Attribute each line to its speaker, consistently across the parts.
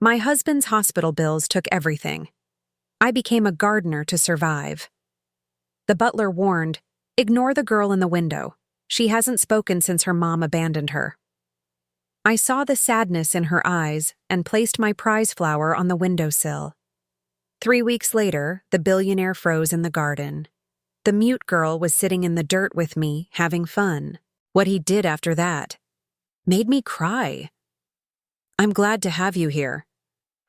Speaker 1: My husband's hospital bills took everything. I became a gardener to survive. The butler warned, "Ignore the girl in the window. She hasn't spoken since her mom abandoned her." I saw the sadness in her eyes and placed my prize flower on the windowsill. 3 weeks later, the billionaire froze in the garden. The mute girl was sitting in the dirt with me, having fun. What he did after that made me cry. I'm glad to have you here.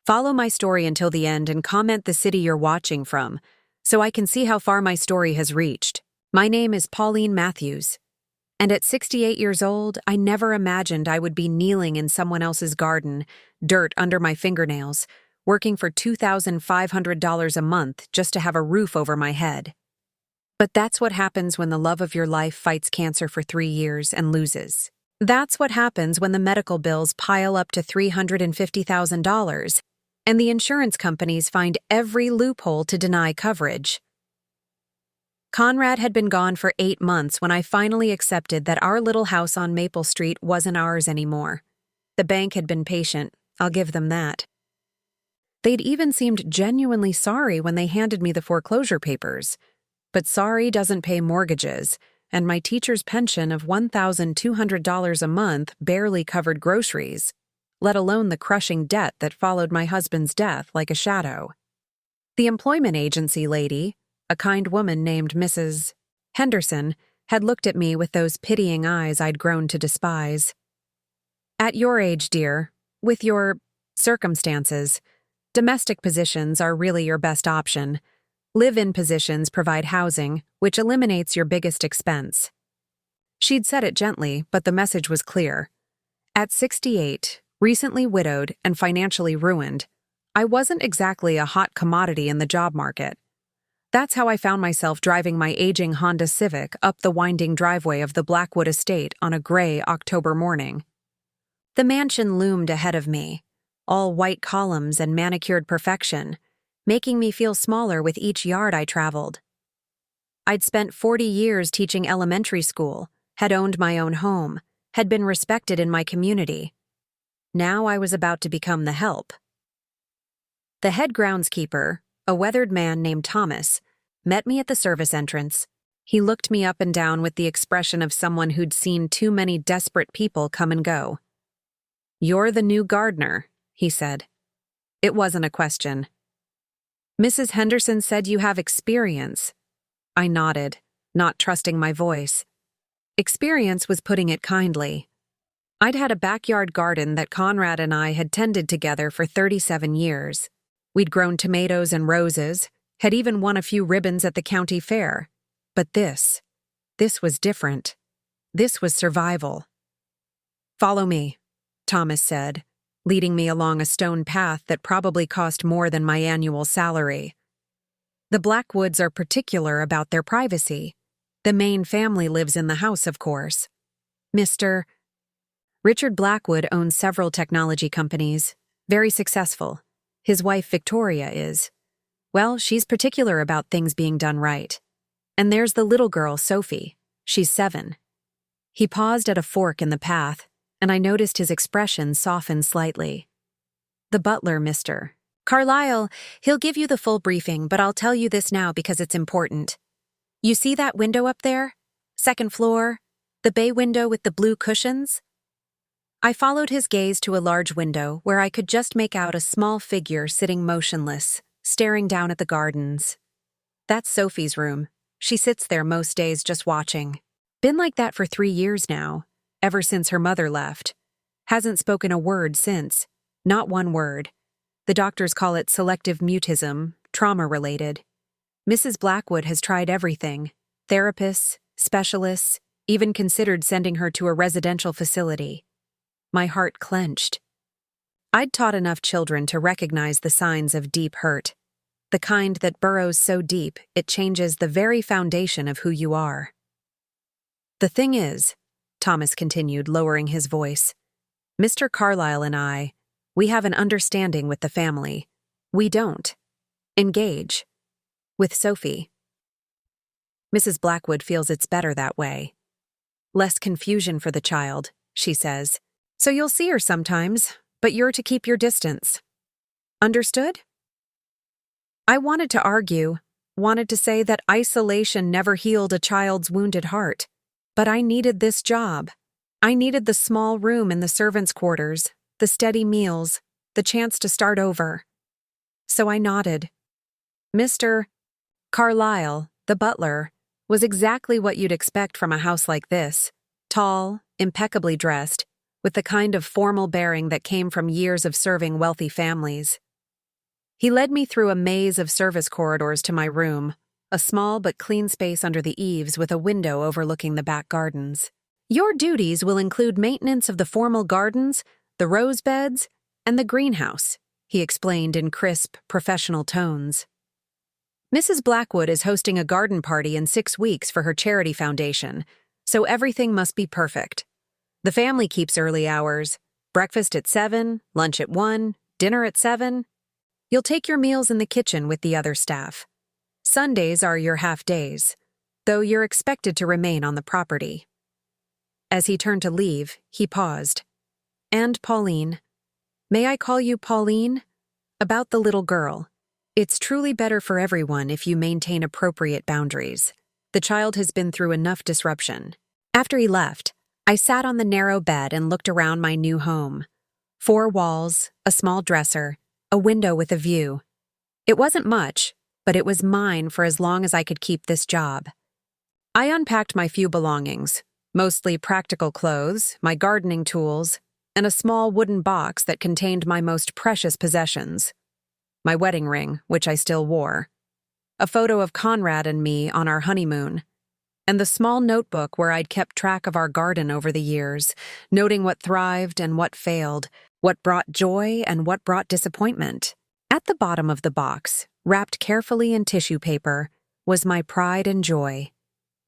Speaker 1: Follow my story until the end and comment the city you're watching from, so I can see how far my story has reached. My name is Pauline Matthews, and at 68 years old, I never imagined I would be kneeling in someone else's garden, dirt under my fingernails, working for $2,500 a month just to have a roof over my head. But that's what happens when the love of your life fights cancer for 3 years and loses. That's what happens when the medical bills pile up to $350,000, and the insurance companies find every loophole to deny coverage. Conrad had been gone for 8 months when I finally accepted that our little house on Maple Street wasn't ours anymore. The bank had been patient, I'll give them that. They'd even seemed genuinely sorry when they handed me the foreclosure papers. But sorry doesn't pay mortgages, and my teacher's pension of $1,200 a month barely covered groceries, let alone the crushing debt that followed my husband's death like a shadow. The employment agency lady, a kind woman named Mrs. Henderson, had looked at me with those pitying eyes I'd grown to despise. "At your age, dear, with your circumstances, domestic positions are really your best option. Live-in positions provide housing, which eliminates your biggest expense." She'd said it gently, but the message was clear. At 68, recently widowed and financially ruined, I wasn't exactly a hot commodity in the job market. That's how I found myself driving my aging Honda Civic up the winding driveway of the Blackwood estate on a gray October morning. The mansion loomed ahead of me, all white columns and manicured perfection, making me feel smaller with each yard I traveled. I'd spent 40 years teaching elementary school, had owned my own home, had been respected in my community. Now I was about to become the help. The head groundskeeper, a weathered man named Thomas, met me at the service entrance. He looked me up and down with the expression of someone who'd seen too many desperate people come and go. "You're the new gardener," he said. It wasn't a question. "Mrs. Henderson said you have experience." I nodded, not trusting my voice. Experience was putting it kindly. I'd had a backyard garden that Conrad and I had tended together for 37 years. We'd grown tomatoes and roses, had even won a few ribbons at the county fair. But this was different. This was survival. "Follow me," Thomas said, leading me along a stone path that probably cost more than my annual salary. The Blackwoods are particular about their privacy. The main family lives in the house, of course. Mr. Richard Blackwood owns several technology companies, very successful. His wife, Victoria, is. Well, she's particular about things being done right. And there's the little girl, Sophie. She's 7. He paused at a fork in the path, and I noticed his expression soften slightly. "The butler, Mr. Carlyle, he'll give you the full briefing, but I'll tell you this now because it's important. You see that window up there? Second floor? The bay window with the blue cushions?" I followed his gaze to a large window where I could just make out a small figure sitting motionless, staring down at the gardens. "That's Sophie's room. She sits there most days just watching. Been like that for 3 years now. Ever since her mother left. Hasn't spoken a word since. Not one word. The doctors call it selective mutism, trauma-related. Mrs. Blackwood has tried everything. Therapists, specialists, even considered sending her to a residential facility. My heart clenched. I'd taught enough children to recognize the signs of deep hurt. The kind that burrows so deep it changes the very foundation of who you are. "The thing is," Thomas continued, lowering his voice, "Mr. Carlyle and I, we have an understanding with the family. We don't engage with Sophie. Mrs. Blackwood feels it's better that way. Less confusion for the child, she says. So you'll see her sometimes, but you're to keep your distance. Understood? I wanted to argue, wanted to say that isolation never healed a child's wounded heart. But I needed this job. I needed the small room in the servants' quarters, the steady meals, the chance to start over. So I nodded. Mr. Carlyle, the butler, was exactly what you'd expect from a house like this. Tall, impeccably dressed, with the kind of formal bearing that came from years of serving wealthy families. He led me through a maze of service corridors to my room, a small but clean space under the eaves with a window overlooking the back gardens. Your duties will include maintenance of the formal gardens, the rose beds, and the greenhouse, he explained in crisp, professional tones. Mrs. Blackwood is hosting a garden party in 6 weeks for her charity foundation, so everything must be perfect. The family keeps early hours, breakfast at 7, lunch at 1, dinner at 7. You'll take your meals in the kitchen with the other staff. Sundays are your half days, though you're expected to remain on the property. As he turned to leave, he paused. And Pauline. May I call you Pauline? About the little girl. It's truly better for everyone if you maintain appropriate boundaries. The child has been through enough disruption. After he left, I sat on the narrow bed and looked around my new home. 4 walls, a small dresser, a window with a view. It wasn't much, but it was mine for as long as I could keep this job. I unpacked my few belongings, mostly practical clothes, my gardening tools, and a small wooden box that contained my most precious possessions. My wedding ring, which I still wore, a photo of Conrad and me on our honeymoon, and the small notebook where I'd kept track of our garden over the years, noting what thrived and what failed, what brought joy and what brought disappointment. At the bottom of the box, wrapped carefully in tissue paper, was my pride and joy,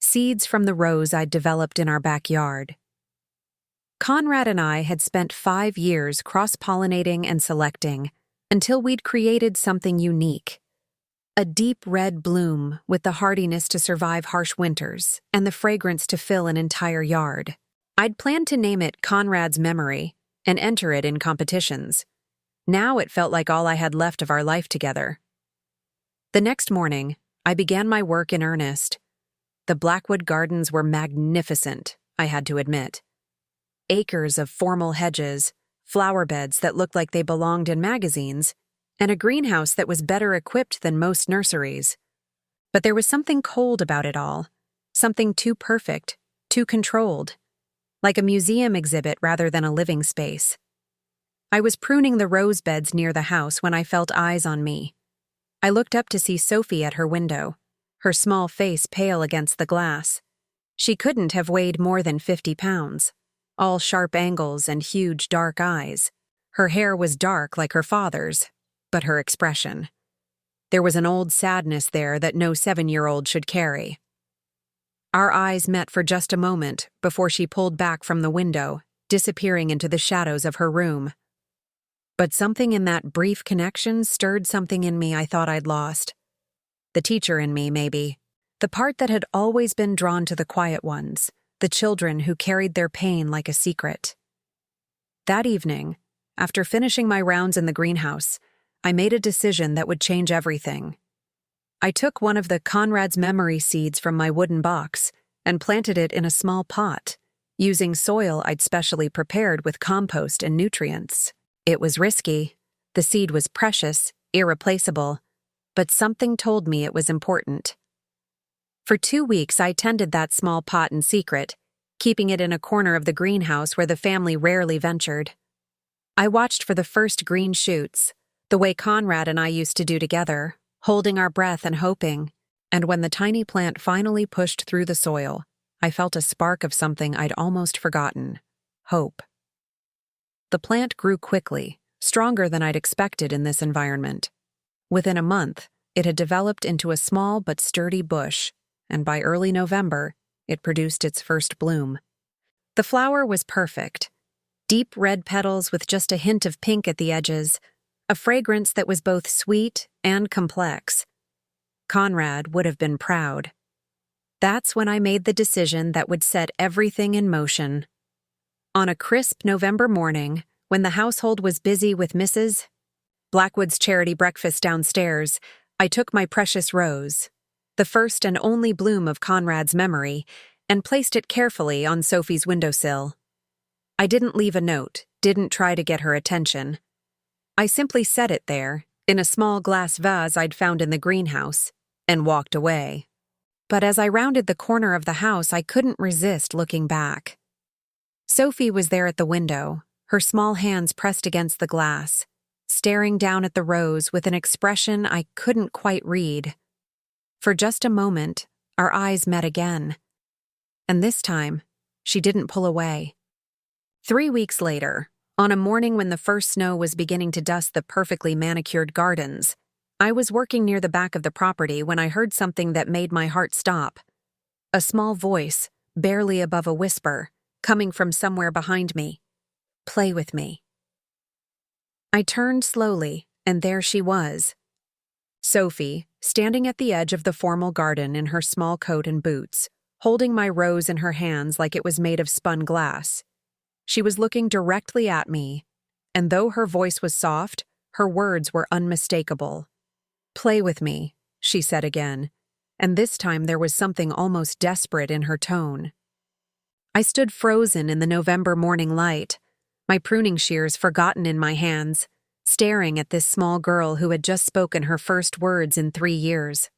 Speaker 1: seeds from the rose I'd developed in our backyard. Conrad and I had spent 5 years cross-pollinating and selecting, until we'd created something unique. A deep red bloom with the hardiness to survive harsh winters and the fragrance to fill an entire yard. I'd planned to name it Conrad's Memory and enter it in competitions. Now it felt like all I had left of our life together. The next morning, I began my work in earnest. The Blackwood gardens were magnificent, I had to admit. Acres of formal hedges, flower beds that looked like they belonged in magazines, and a greenhouse that was better equipped than most nurseries. But there was something cold about it all, something too perfect, too controlled, like a museum exhibit rather than a living space. I was pruning the rose beds near the house when I felt eyes on me. I looked up to see Sophie at her window, her small face pale against the glass. She couldn't have weighed more than 50 pounds. All sharp angles and huge dark eyes. Her hair was dark like her father's, but her expression. There was an old sadness there that no 7-year-old should carry. Our eyes met for just a moment before she pulled back from the window, disappearing into the shadows of her room. But something in that brief connection stirred something in me I thought I'd lost. The teacher in me, maybe. The part that had always been drawn to the quiet ones. The children who carried their pain like a secret. That evening, after finishing my rounds in the greenhouse, I made a decision that would change everything. I took one of the Conrad's Memory seeds from my wooden box and planted it in a small pot, using soil I'd specially prepared with compost and nutrients. It was risky, the seed was precious, irreplaceable, but something told me it was important. For 2 weeks, I tended that small pot in secret, keeping it in a corner of the greenhouse where the family rarely ventured. I watched for the first green shoots, the way Conrad and I used to do together, holding our breath and hoping, and when the tiny plant finally pushed through the soil, I felt a spark of something I'd almost forgotten: hope. The plant grew quickly, stronger than I'd expected in this environment. Within a month, it had developed into a small but sturdy bush, and by early November, it produced its first bloom. The flower was perfect. Deep red petals with just a hint of pink at the edges, a fragrance that was both sweet and complex. Conrad would have been proud. That's when I made the decision that would set everything in motion. On a crisp November morning, when the household was busy with Blackwood's charity breakfast downstairs, I took my precious rose, the first and only bloom of Conrad's memory, and placed it carefully on Sophie's windowsill. I didn't leave a note, didn't try to get her attention. I simply set it there, in a small glass vase I'd found in the greenhouse, and walked away. But as I rounded the corner of the house, I couldn't resist looking back. Sophie was there at the window, her small hands pressed against the glass, staring down at the rose with an expression I couldn't quite read. For just a moment, our eyes met again. And this time, she didn't pull away. 3 weeks later, on a morning when the first snow was beginning to dust the perfectly manicured gardens, I was working near the back of the property when I heard something that made my heart stop. A small voice, barely above a whisper, coming from somewhere behind me. "Play with me." I turned slowly, and there she was. Sophie, standing at the edge of the formal garden in her small coat and boots, holding my rose in her hands like it was made of spun glass. She was looking directly at me, and though her voice was soft, her words were unmistakable. "Play with me," she said again, and this time there was something almost desperate in her tone. I stood frozen in the November morning light, my pruning shears forgotten in my hands, staring at this small girl who had just spoken her first words in 3 years.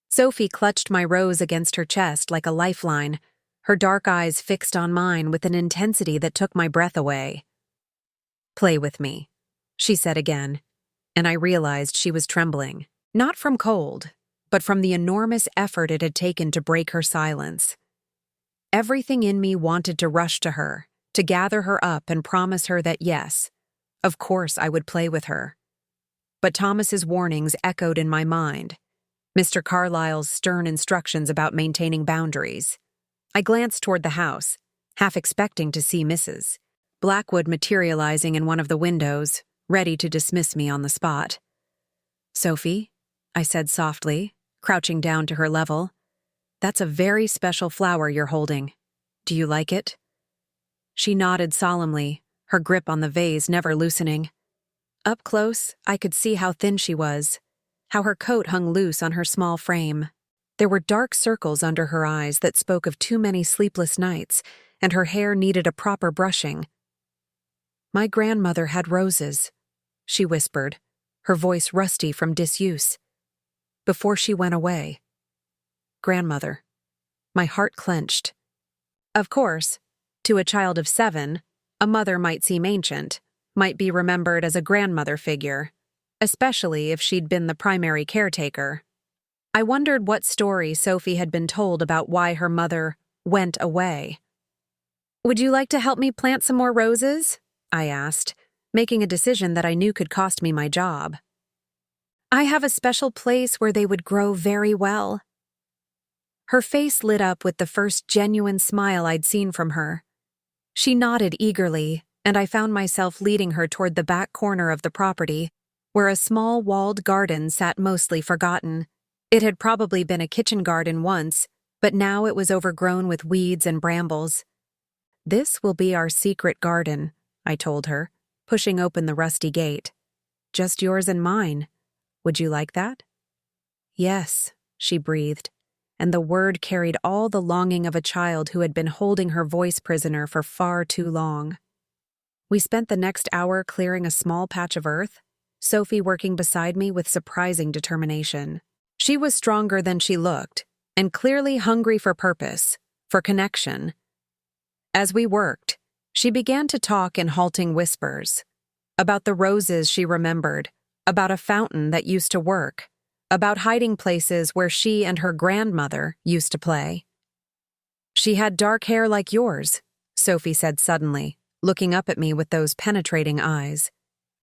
Speaker 1: Sophie clutched my rose against her chest like a lifeline, her dark eyes fixed on mine with an intensity that took my breath away. "Play with me," she said again, and I realized she was trembling, not from cold, but from the enormous effort it had taken to break her silence. Everything in me wanted to rush to her, to gather her up and promise her that yes, of course I would play with her. But Thomas's warnings echoed in my mind, Mr. Carlyle's stern instructions about maintaining boundaries. I glanced toward the house, half expecting to see Mrs. Blackwood materializing in one of the windows, ready to dismiss me on the spot. "Sophie," I said softly, crouching down to her level, "that's a very special flower you're holding. Do you like it?" She nodded solemnly, her grip on the vase never loosening. Up close, I could see how thin she was, how her coat hung loose on her small frame. There were dark circles under her eyes that spoke of too many sleepless nights, and her hair needed a proper brushing. "My grandmother had roses," she whispered, her voice rusty from disuse. "Before she went away." Grandmother. My heart clenched. Of course, to a child of 7, a mother might seem ancient, might be remembered as a grandmother figure, especially if she'd been the primary caretaker. I wondered what story Sophie had been told about why her mother went away. "Would you like to help me plant some more roses?" I asked, making a decision that I knew could cost me my job. "I have a special place where they would grow very well." Her face lit up with the first genuine smile I'd seen from her. She nodded eagerly, and I found myself leading her toward the back corner of the property, where a small walled garden sat mostly forgotten. It had probably been a kitchen garden once, but now it was overgrown with weeds and brambles. "This will be our secret garden," I told her, pushing open the rusty gate. "Just yours and mine. Would you like that?" "Yes," she breathed, and the word carried all the longing of a child who had been holding her voice prisoner for far too long. We spent the next hour clearing a small patch of earth, Sophie working beside me with surprising determination. She was stronger than she looked, and clearly hungry for purpose, for connection. As we worked, she began to talk in halting whispers, about the roses she remembered, about a fountain that used to work, about hiding places where she and her grandmother used to play. "She had dark hair like yours," Sophie said suddenly, looking up at me with those penetrating eyes.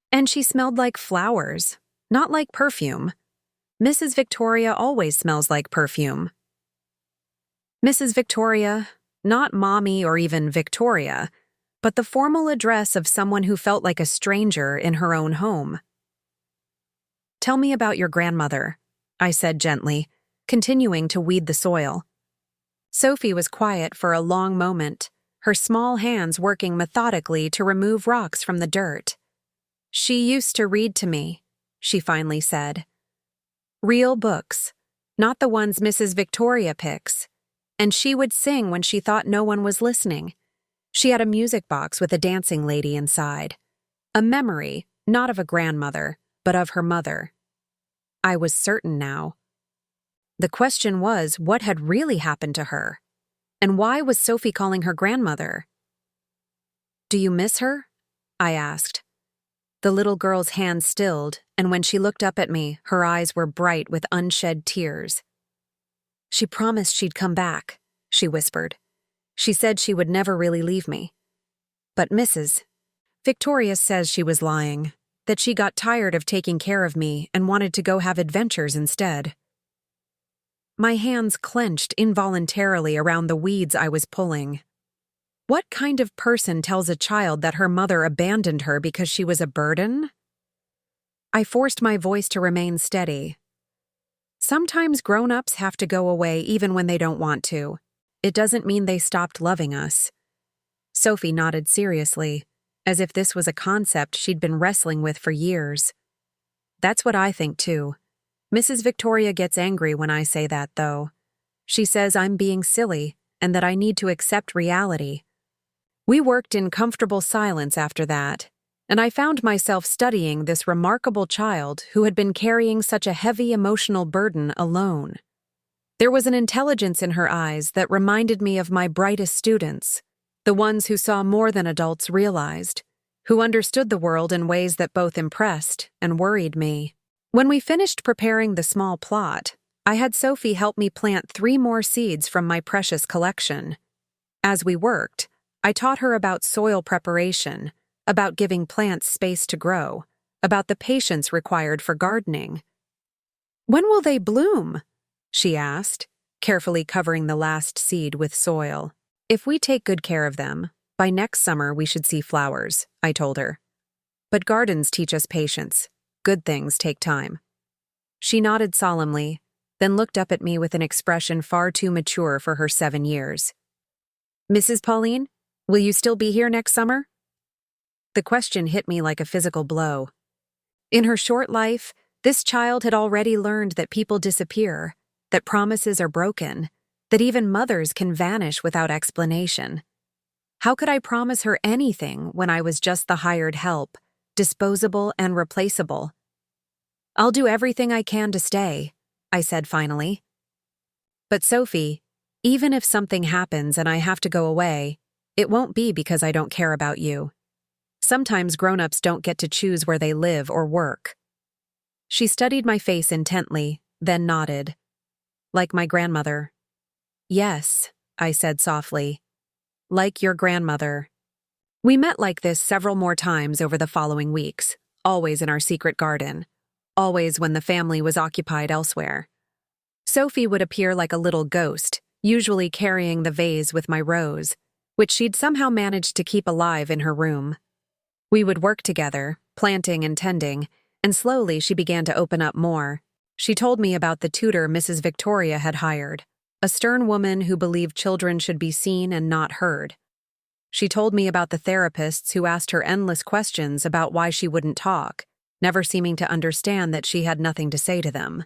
Speaker 1: "And she smelled like flowers, not like perfume. Mrs. Victoria always smells like perfume." Mrs. Victoria, not Mommy or even Victoria, but the formal address of someone who felt like a stranger in her own home. "Tell me about your grandmother," I said gently, continuing to weed the soil. Sophie was quiet for a long moment, her small hands working methodically to remove rocks from the dirt. She used to read to me, she finally said. Real books, not the ones Mrs. Victoria picks. And she would sing when she thought no one was listening. She had a music box with a dancing lady inside. A memory, not of a grandmother, but of her mother. I was certain now. The question was, what had really happened to her? And why was Sophie calling her grandmother? Do you miss her? I asked. The little girl's hand stilled, and when she looked up at me, her eyes were bright with unshed tears. She promised she'd come back, she whispered. She said she would never really leave me. But Mrs. Victoria says she was lying, that she got tired of taking care of me and wanted to go have adventures instead. My hands clenched involuntarily around the weeds I was pulling. What kind of person tells a child that her mother abandoned her because she was a burden? I forced my voice to remain steady. Sometimes grown-ups have to go away even when they don't want to. It doesn't mean they stopped loving us. Sophie nodded seriously, as if this was a concept she'd been wrestling with for years. That's what I think too. Mrs. Victoria gets angry when I say that, though. She says I'm being silly and that I need to accept reality. We worked in comfortable silence after that, and I found myself studying this remarkable child who had been carrying such a heavy emotional burden alone. There was an intelligence in her eyes that reminded me of my brightest students, the ones who saw more than adults realized, who understood the world in ways that both impressed and worried me. When we finished preparing the small plot, I had Sophie help me plant 3 more seeds from my precious collection. As we worked, I taught her about soil preparation, about giving plants space to grow, about the patience required for gardening. When will they bloom? She asked, carefully covering the last seed with soil. If we take good care of them, by next summer we should see flowers, I told her. But gardens teach us patience. Good things take time. She nodded solemnly, then looked up at me with an expression far too mature for her 7 years. Mrs. Pauline, will you still be here next summer? The question hit me like a physical blow. In her short life, this child had already learned that people disappear, that promises are broken, that even mothers can vanish without explanation. How could I promise her anything when I was just the hired help, disposable and replaceable? I'll do everything I can to stay, I said finally. But Sophie, even if something happens and I have to go away, it won't be because I don't care about you. Sometimes grown-ups don't get to choose where they live or work. She studied my face intently, then nodded. Like my grandmother. Yes, I said softly. Like your grandmother. We met like this several more times over the following weeks, always in our secret garden, always when the family was occupied elsewhere. Sophie would appear like a little ghost, usually carrying the vase with my rose, which she'd somehow managed to keep alive in her room. We would work together, planting and tending, and slowly she began to open up more. She told me about the tutor Mrs. Victoria had hired, a stern woman who believed children should be seen and not heard. She told me about the therapists who asked her endless questions about why she wouldn't talk, never seeming to understand that she had nothing to say to them.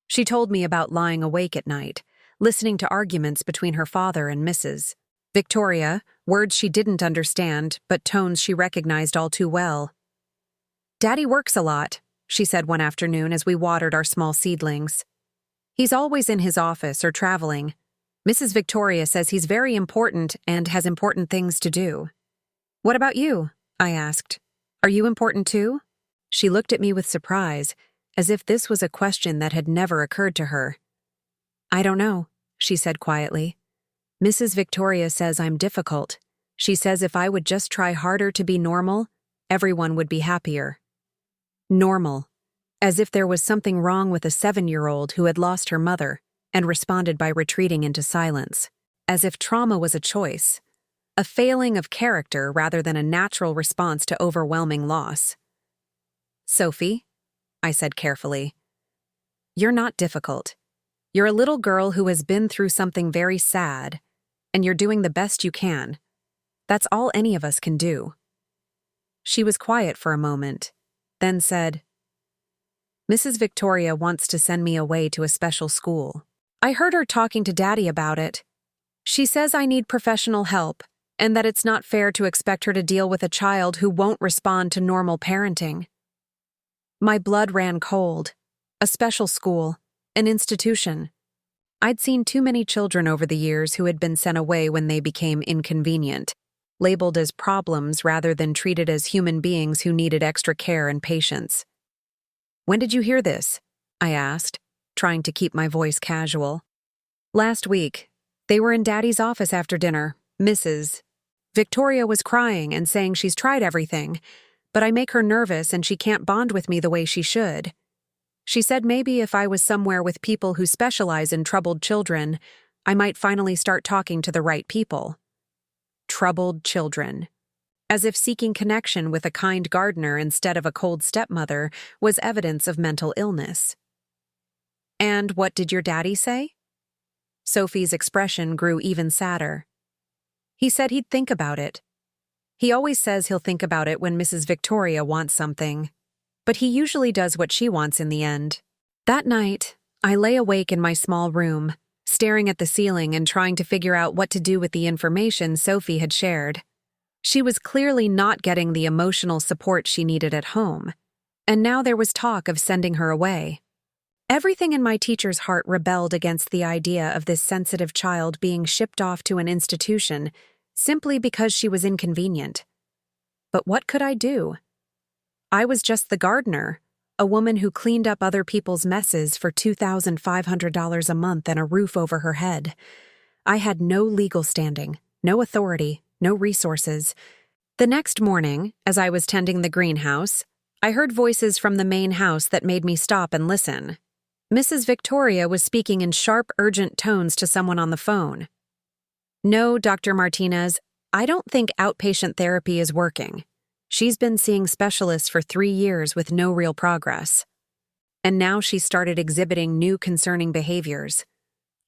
Speaker 1: She told me about lying awake at night, listening to arguments between her father and Mrs. Victoria, words she didn't understand, but tones she recognized all too well. Daddy works a lot, she said one afternoon as we watered our small seedlings. He's always in his office or traveling. Mrs. Victoria says he's very important and has important things to do. What about you? I asked. Are you important too? She looked at me with surprise, as if this was a question that had never occurred to her. I don't know, she said quietly. Mrs. Victoria says I'm difficult. She says if I would just try harder to be normal, everyone would be happier. Normal. As if there was something wrong with a 7-year-old who had lost her mother and responded by retreating into silence. As if trauma was a choice, a failing of character rather than a natural response to overwhelming loss. Sophie, I said carefully, you're not difficult. You're a little girl who has been through something very sad, and you're doing the best you can. That's all any of us can do. She was quiet for a moment, then said, "Mrs. Victoria wants to send me away to a special school. I heard her talking to Daddy about it. She says I need professional help, and that it's not fair to expect her to deal with a child who won't respond to normal parenting." My blood ran cold. A special school, an institution. I'd seen too many children over the years who had been sent away when they became inconvenient, labeled as problems rather than treated as human beings who needed extra care and patience. "When did you hear this?" I asked, trying to keep my voice casual. "Last week. They were in Daddy's office after dinner. Mrs. Victoria was crying and saying she's tried everything, but I make her nervous and she can't bond with me the way she should. She said maybe if I was somewhere with people who specialize in troubled children, I might finally start talking to the right people." Troubled children. As if seeking connection with a kind gardener instead of a cold stepmother was evidence of mental illness. "And what did your daddy say?" Sophie's expression grew even sadder. "He said he'd think about it. He always says he'll think about it when Mrs. Victoria wants something, but he usually does what she wants in the end." That night, I lay awake in my small room, staring at the ceiling and trying to figure out what to do with the information Sophie had shared. She was clearly not getting the emotional support she needed at home, and now there was talk of sending her away. Everything in my teacher's heart rebelled against the idea of this sensitive child being shipped off to an institution simply because she was inconvenient. But what could I do? I was just the gardener, a woman who cleaned up other people's messes for $2,500 a month and a roof over her head. I had no legal standing, no authority, no resources. The next morning, as I was tending the greenhouse, I heard voices from the main house that made me stop and listen. Mrs. Victoria was speaking in sharp, urgent tones to someone on the phone. "No, Dr. Martinez, I don't think outpatient therapy is working. She's been seeing specialists for 3 years with no real progress. And now she started exhibiting new concerning behaviors.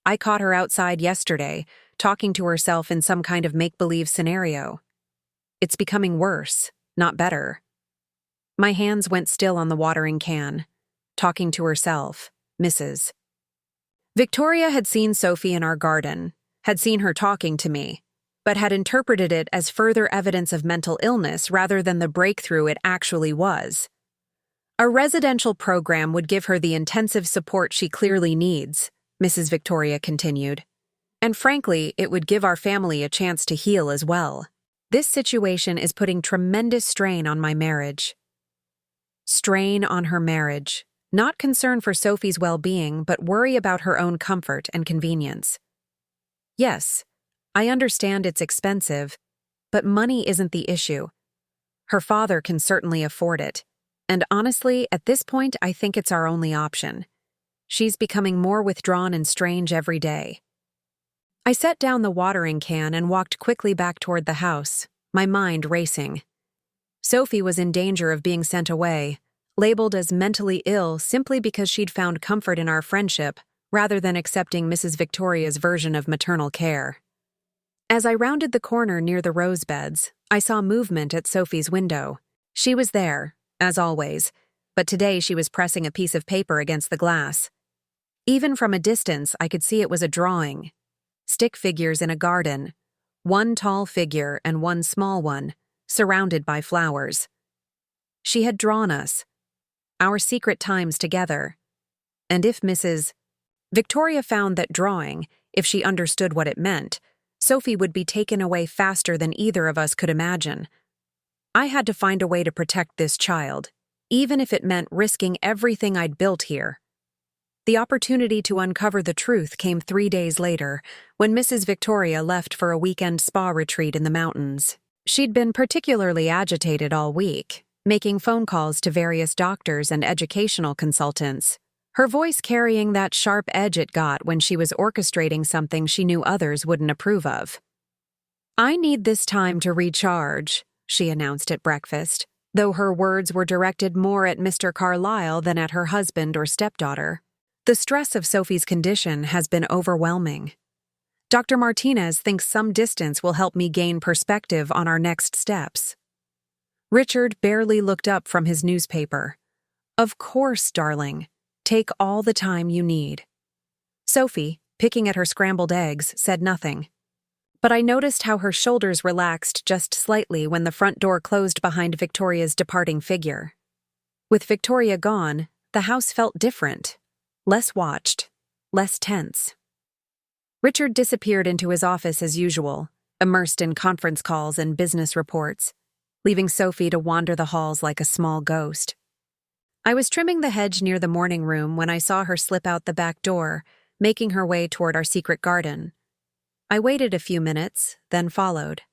Speaker 1: I caught her outside yesterday, talking to herself in some kind of make-believe scenario. It's becoming worse, not better." My hands went still on the watering can. Talking to herself, Mrs. Victoria had seen Sophie in our garden, had seen her talking to me, but had interpreted it as further evidence of mental illness rather than the breakthrough it actually was. "A residential program would give her the intensive support she clearly needs," Mrs. Victoria continued. "And frankly, it would give our family a chance to heal as well. This situation is putting tremendous strain on my marriage." Strain on her marriage. Not concern for Sophie's well-being, but worry about her own comfort and convenience. Yes, I understand it's expensive, but money isn't the issue. Her father can certainly afford it, and honestly, at this point, I think it's our only option. She's becoming more withdrawn and strange every day. I set down the watering can and walked quickly back toward the house, my mind racing. Sophie was in danger of being sent away, labeled as mentally ill simply because she'd found comfort in our friendship rather than accepting Mrs. Victoria's version of maternal care. As I rounded the corner near the rose beds, I saw movement at Sophie's window. She was there, as always, but today she was pressing a piece of paper against the glass. Even from a distance, I could see it was a drawing. Stick figures in a garden, one tall figure and one small one, surrounded by flowers. She had drawn us, our secret times together. And if Mrs. Victoria found that drawing, if she understood what it meant, Sophie would be taken away faster than either of us could imagine. I had to find a way to protect this child, even if it meant risking everything I'd built here. The opportunity to uncover the truth came 3 days later, when Mrs. Victoria left for a weekend spa retreat in the mountains. She'd been particularly agitated all week, making phone calls to various doctors and educational consultants, her voice carrying that sharp edge it got when she was orchestrating something she knew others wouldn't approve of. "I need this time to recharge," she announced at breakfast, though her words were directed more at Mr. Carlyle than at her husband or stepdaughter. "The stress of Sophie's condition has been overwhelming. Dr. Martinez thinks some distance will help me gain perspective on our next steps." Richard barely looked up from his newspaper. Of course, darling. Take all the time you need. Sophie, picking at her scrambled eggs, said nothing. But I noticed how her shoulders relaxed just slightly when the front door closed behind Victoria's departing figure. With Victoria gone, the house felt different. Less watched, less tense. Richard disappeared into his office as usual, immersed in conference calls and business reports, leaving Sophie to wander the halls like a small ghost. I was trimming the hedge near the morning room when I saw her slip out the back door, making her way toward our secret garden. I waited a few minutes, then followed.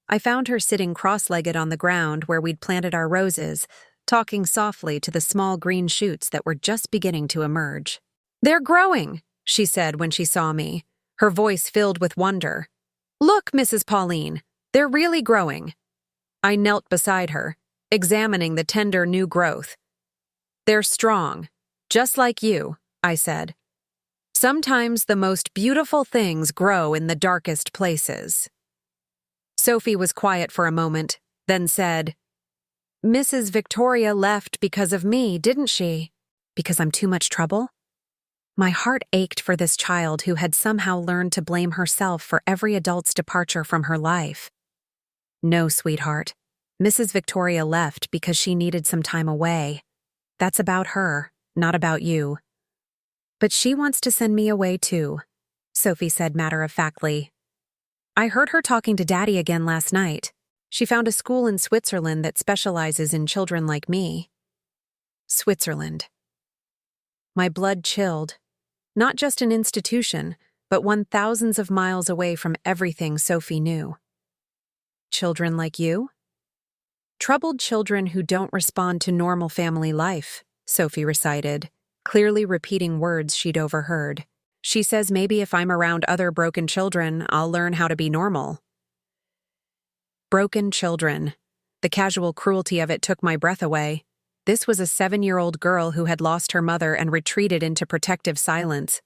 Speaker 1: I found her sitting cross-legged on the ground where we'd planted our roses, talking softly to the small green shoots that were just beginning to emerge. "They're growing," she said when she saw me, her voice filled with wonder. "Look, Mrs. Pauline, they're really growing." I knelt beside her, examining the tender new growth. "They're strong, just like you," I said. "Sometimes the most beautiful things grow in the darkest places." Sophie was quiet for a moment, then said, "Mrs. Victoria left because of me, didn't she? Because I'm too much trouble?" My heart ached for this child who had somehow learned to blame herself for every adult's departure from her life. "No, sweetheart. Mrs. Victoria left because she needed some time away. That's about her, not about you." "But she wants to send me away too," Sophie said matter-of-factly. "I heard her talking to Daddy again last night. She found a school in Switzerland that specializes in children like me." Switzerland. My blood chilled. Not just an institution, but one thousands of miles away from everything Sophie knew. Children like you? Troubled children who don't respond to normal family life, Sophie recited, clearly repeating words she'd overheard. She says maybe if I'm around other broken children, I'll learn how to be normal. Broken children. The casual cruelty of it took my breath away. This was a 7-year-old girl who had lost her mother and retreated into protective silence,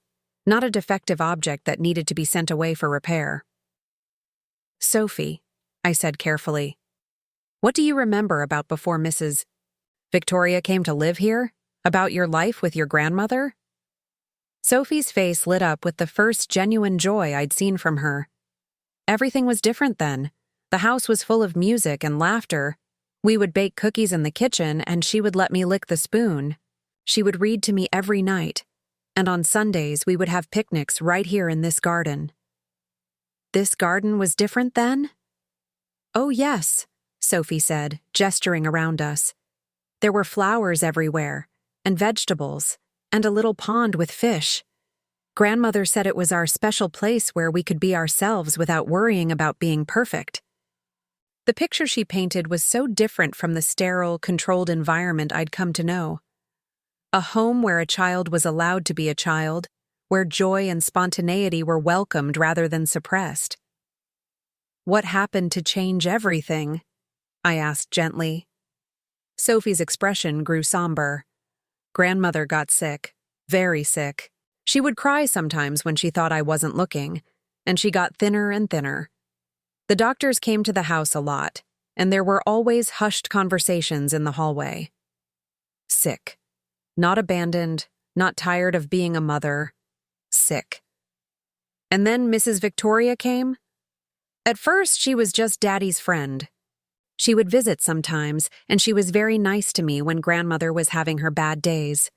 Speaker 1: not a defective object that needed to be sent away for repair. "Sophie," I said carefully, "what do you remember about before Mrs. Victoria came to live here? About your life with your grandmother?" Sophie's face lit up with the first genuine joy I'd seen from her. Everything was different then. The house was full of music and laughter. We would bake cookies in the kitchen, and she would let me lick the spoon. She would read to me every night, and on Sundays we would have picnics right here in this garden. This garden was different then? "Oh yes," Sophie said, gesturing around us. "There were flowers everywhere, and vegetables, and a little pond with fish. Grandmother said it was our special place where we could be ourselves without worrying about being perfect." The picture she painted was so different from the sterile, controlled environment I'd come to know. A home where a child was allowed to be a child, where joy and spontaneity were welcomed rather than suppressed. "What happened to change everything?" I asked gently. Sophie's expression grew somber. Grandmother got sick, very sick. She would cry sometimes when she thought I wasn't looking, and she got thinner and thinner. The doctors came to the house a lot, and there were always hushed conversations in the hallway. Sick. Not abandoned, not tired of being a mother. Sick. And then Mrs. Victoria came. At first, she was just Daddy's friend. She would visit sometimes, and she was very nice to me when Grandmother was having her bad days.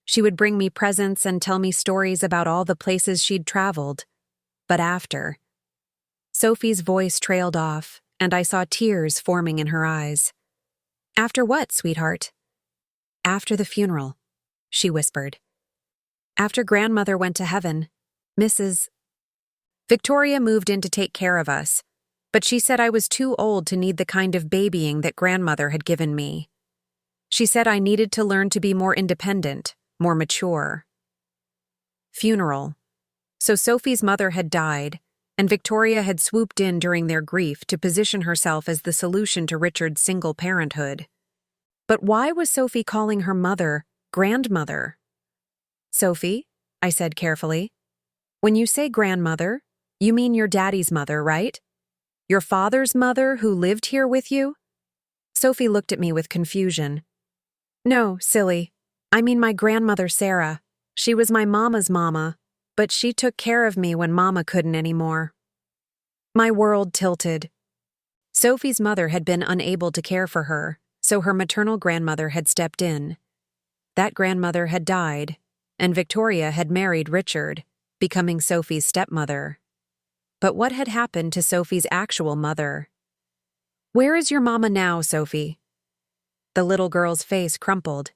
Speaker 1: She would bring me presents and tell me stories about all the places she'd traveled. But after... Sophie's voice trailed off, and I saw tears forming in her eyes. "After what, sweetheart?" "After the funeral," she whispered. "After Grandmother went to heaven, Mrs. Victoria moved in to take care of us, but she said I was too old to need the kind of babying that Grandmother had given me. She said I needed to learn to be more independent, more mature." Funeral. So Sophie's mother had died, and Victoria had swooped in during their grief to position herself as the solution to Richard's single parenthood. But why was Sophie calling her mother grandmother? "Sophie," I said carefully, "when you say grandmother, you mean your daddy's mother, right? Your father's mother who lived here with you?" Sophie looked at me with confusion. No, silly. I mean my grandmother Sarah. She was my mama's mama, but she took care of me when mama couldn't anymore. My world tilted. Sophie's mother had been unable to care for her, so her maternal grandmother had stepped in. That grandmother had died, and Victoria had married Richard, becoming Sophie's stepmother. But what had happened to Sophie's actual mother? Where is your mama now, Sophie? The little girl's face crumpled.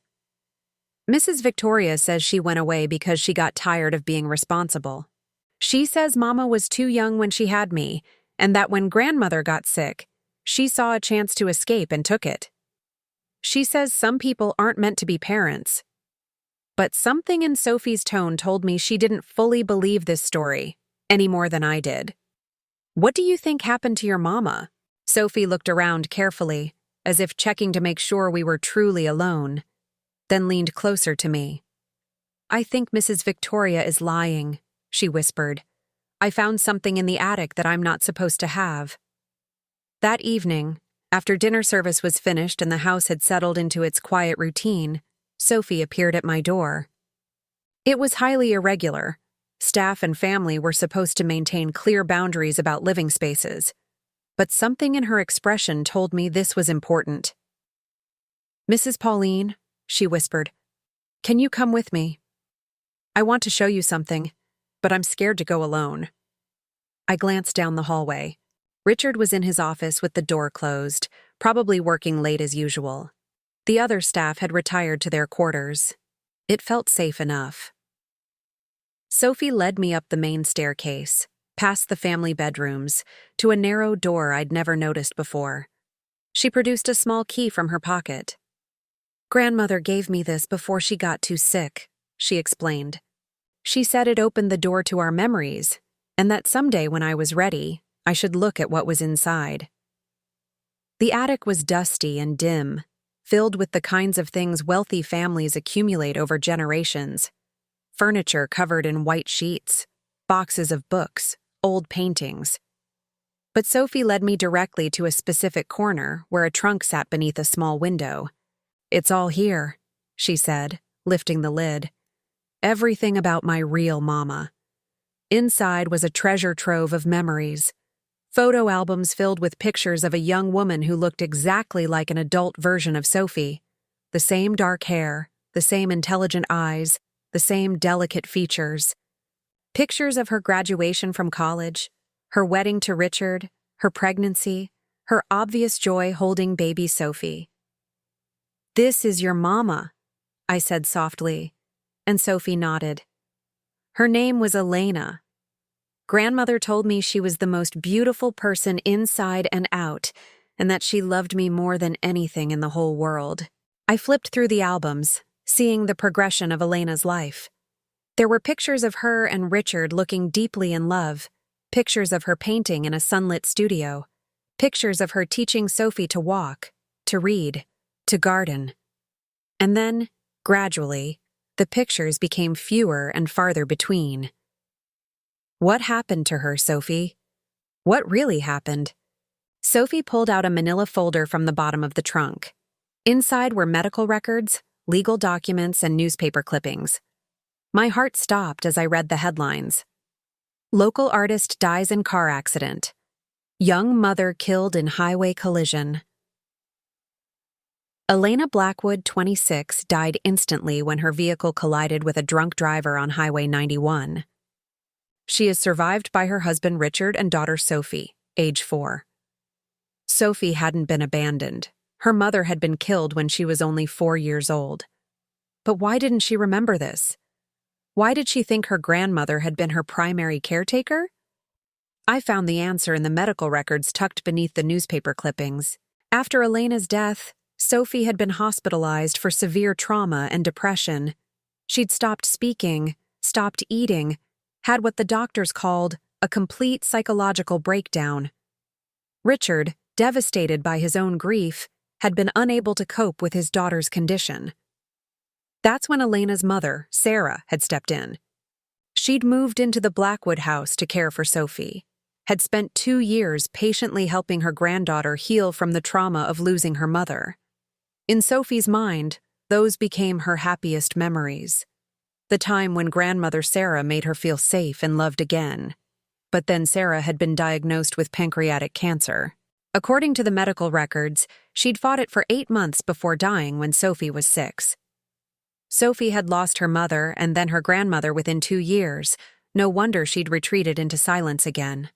Speaker 1: Mrs. Victoria says she went away because she got tired of being responsible. She says mama was too young when she had me, and that when grandmother got sick, she saw a chance to escape and took it. She says some people aren't meant to be parents. But something in Sophie's tone told me she didn't fully believe this story, any more than I did. What do you think happened to your mama? Sophie looked around carefully, as if checking to make sure we were truly alone, then leaned closer to me. I think Mrs. Victoria is lying, she whispered. I found something in the attic that I'm not supposed to have. That evening, after dinner service was finished and the house had settled into its quiet routine, Sophie appeared at my door. It was highly irregular. Staff and family were supposed to maintain clear boundaries about living spaces, but something in her expression told me this was important. Mrs. Pauline, she whispered, can you come with me? I want to show you something, but I'm scared to go alone. I glanced down the hallway. Richard was in his office with the door closed, probably working late as usual. The other staff had retired to their quarters. It felt safe enough. Sophie led me up the main staircase, past the family bedrooms, to a narrow door I'd never noticed before. She produced a small key from her pocket. Grandmother gave me this before she got too sick, she explained. She said it opened the door to our memories, and that someday when I was ready, I should look at what was inside. The attic was dusty and dim, filled with the kinds of things wealthy families accumulate over generations. Furniture covered in white sheets, boxes of books, old paintings. But Sophie led me directly to a specific corner where a trunk sat beneath a small window. It's all here, she said, lifting the lid. Everything about my real mama. Inside was a treasure trove of memories. Photo albums filled with pictures of a young woman who looked exactly like an adult version of Sophie. The same dark hair, the same intelligent eyes, the same delicate features. Pictures of her graduation from college, her wedding to Richard, her pregnancy, her obvious joy holding baby Sophie. This is your mama, I said softly, and Sophie nodded. Her name was Elena. Grandmother told me she was the most beautiful person inside and out, and that she loved me more than anything in the whole world. I flipped through the albums, seeing the progression of Elena's life. There were pictures of her and Richard looking deeply in love, pictures of her painting in a sunlit studio, pictures of her teaching Sophie to walk, to read, to garden. And then, gradually, the pictures became fewer and farther between. What happened to her, Sophie? What really happened? Sophie pulled out a manila folder from the bottom of the trunk. Inside were medical records, legal documents, and newspaper clippings. My heart stopped as I read the headlines. Local artist dies in car accident. Young mother killed in highway collision. Elena Blackwood, 26, died instantly when her vehicle collided with a drunk driver on Highway 91. She is survived by her husband Richard and daughter Sophie, age 4. Sophie hadn't been abandoned. Her mother had been killed when she was only 4 years old. But why didn't she remember this? Why did she think her grandmother had been her primary caretaker? I found the answer in the medical records tucked beneath the newspaper clippings. After Elena's death, Sophie had been hospitalized for severe trauma and depression. She'd stopped speaking, stopped eating, had what the doctors called a complete psychological breakdown. Richard, devastated by his own grief, had been unable to cope with his daughter's condition. That's when Elena's mother, Sarah, had stepped in. She'd moved into the Blackwood house to care for Sophie. had spent 2 years patiently helping her granddaughter heal from the trauma of losing her mother. In Sophie's mind, those became her happiest memories. The time when grandmother Sarah made her feel safe and loved again. But then Sarah had been diagnosed with pancreatic cancer. According to the medical records, she'd fought it for 8 months before dying when Sophie was 6. Sophie had lost her mother and then her grandmother within 2 years. No wonder she'd retreated into silence again.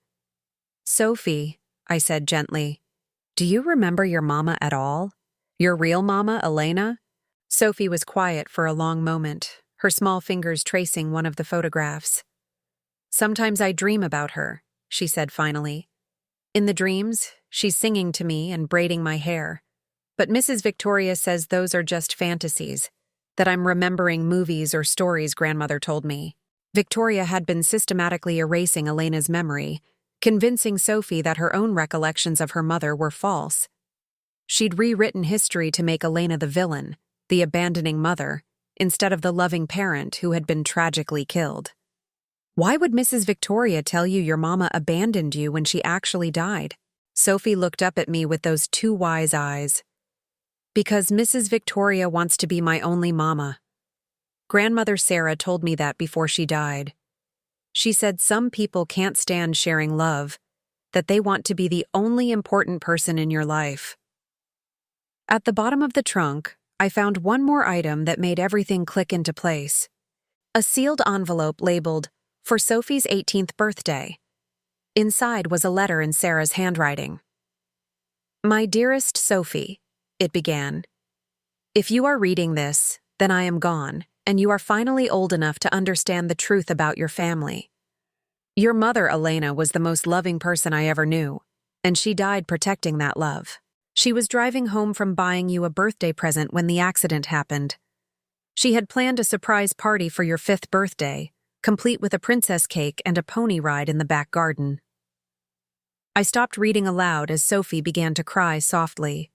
Speaker 1: "Sophie," I said gently, "do you remember your mama at all? Your real mama, Elena?" Sophie was quiet for a long moment, her small fingers tracing one of the photographs. "Sometimes I dream about her," she said finally. "In the dreams, she's singing to me and braiding my hair. But Mrs. Victoria says those are just fantasies, that I'm remembering movies or stories grandmother told me." Victoria had been systematically erasing Elena's memory, convincing Sophie that her own recollections of her mother were false. She'd rewritten history to make Elena the villain, the abandoning mother, instead of the loving parent who had been tragically killed. "Why would Mrs. Victoria tell you your mama abandoned you when she actually died?" Sophie looked up at me with those 2 wise eyes. "Because Mrs. Victoria wants to be my only mama. Grandmother Sarah told me that before she died. She said some people can't stand sharing love, that they want to be the only important person in your life." At the bottom of the trunk, I found one more item that made everything click into place. A sealed envelope labeled, "For Sophie's 18th birthday." Inside was a letter in Sarah's handwriting. "My dearest Sophie," it began. "If you are reading this, then I am gone, and you are finally old enough to understand the truth about your family. Your mother, Elena, was the most loving person I ever knew, and she died protecting that love. She was driving home from buying you a birthday present when the accident happened. She had planned a surprise party for your 5th birthday, complete with a princess cake and a pony ride in the back garden." I stopped reading aloud as Sophie began to cry softly.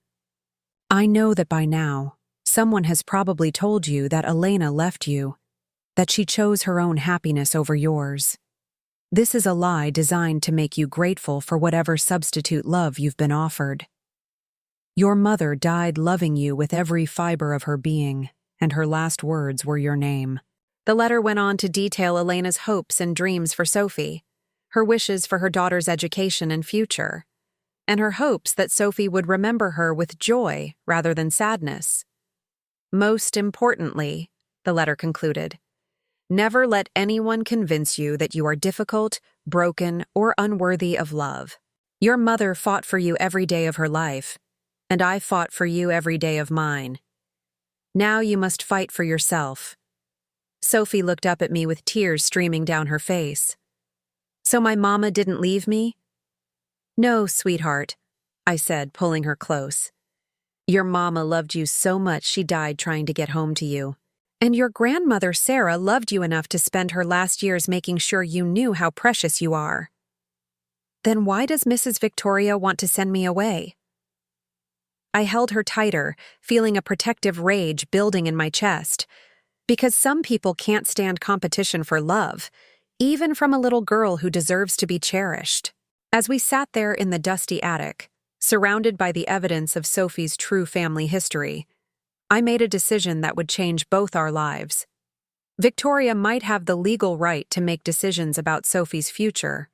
Speaker 1: "I know that by now, someone has probably told you that Elena left you, that she chose her own happiness over yours. This is a lie designed to make you grateful for whatever substitute love you've been offered. Your mother died loving you with every fiber of her being, and her last words were your name." The letter went on to detail Elena's hopes and dreams for Sophie, her wishes for her daughter's education and future, and her hopes that Sophie would remember her with joy rather than sadness. "Most importantly," the letter concluded, "never let anyone convince you that you are difficult, broken, or unworthy of love. Your mother fought for you every day of her life, and I fought for you every day of mine. Now you must fight for yourself." Sophie looked up at me with tears streaming down her face. "So my mama didn't leave me?" "No, sweetheart," I said, pulling her close. "Your mama loved you so much she died trying to get home to you. And your grandmother Sarah loved you enough to spend her last years making sure you knew how precious you are. Then why does Mrs. Victoria want to send me away?" I held her tighter, feeling a protective rage building in my chest. Because some people can't stand competition for love, even from a little girl who deserves to be cherished. As we sat there in the dusty attic, surrounded by the evidence of Sophie's true family history, I made a decision that would change both our lives. Victoria might have the legal right to make decisions about Sophie's future,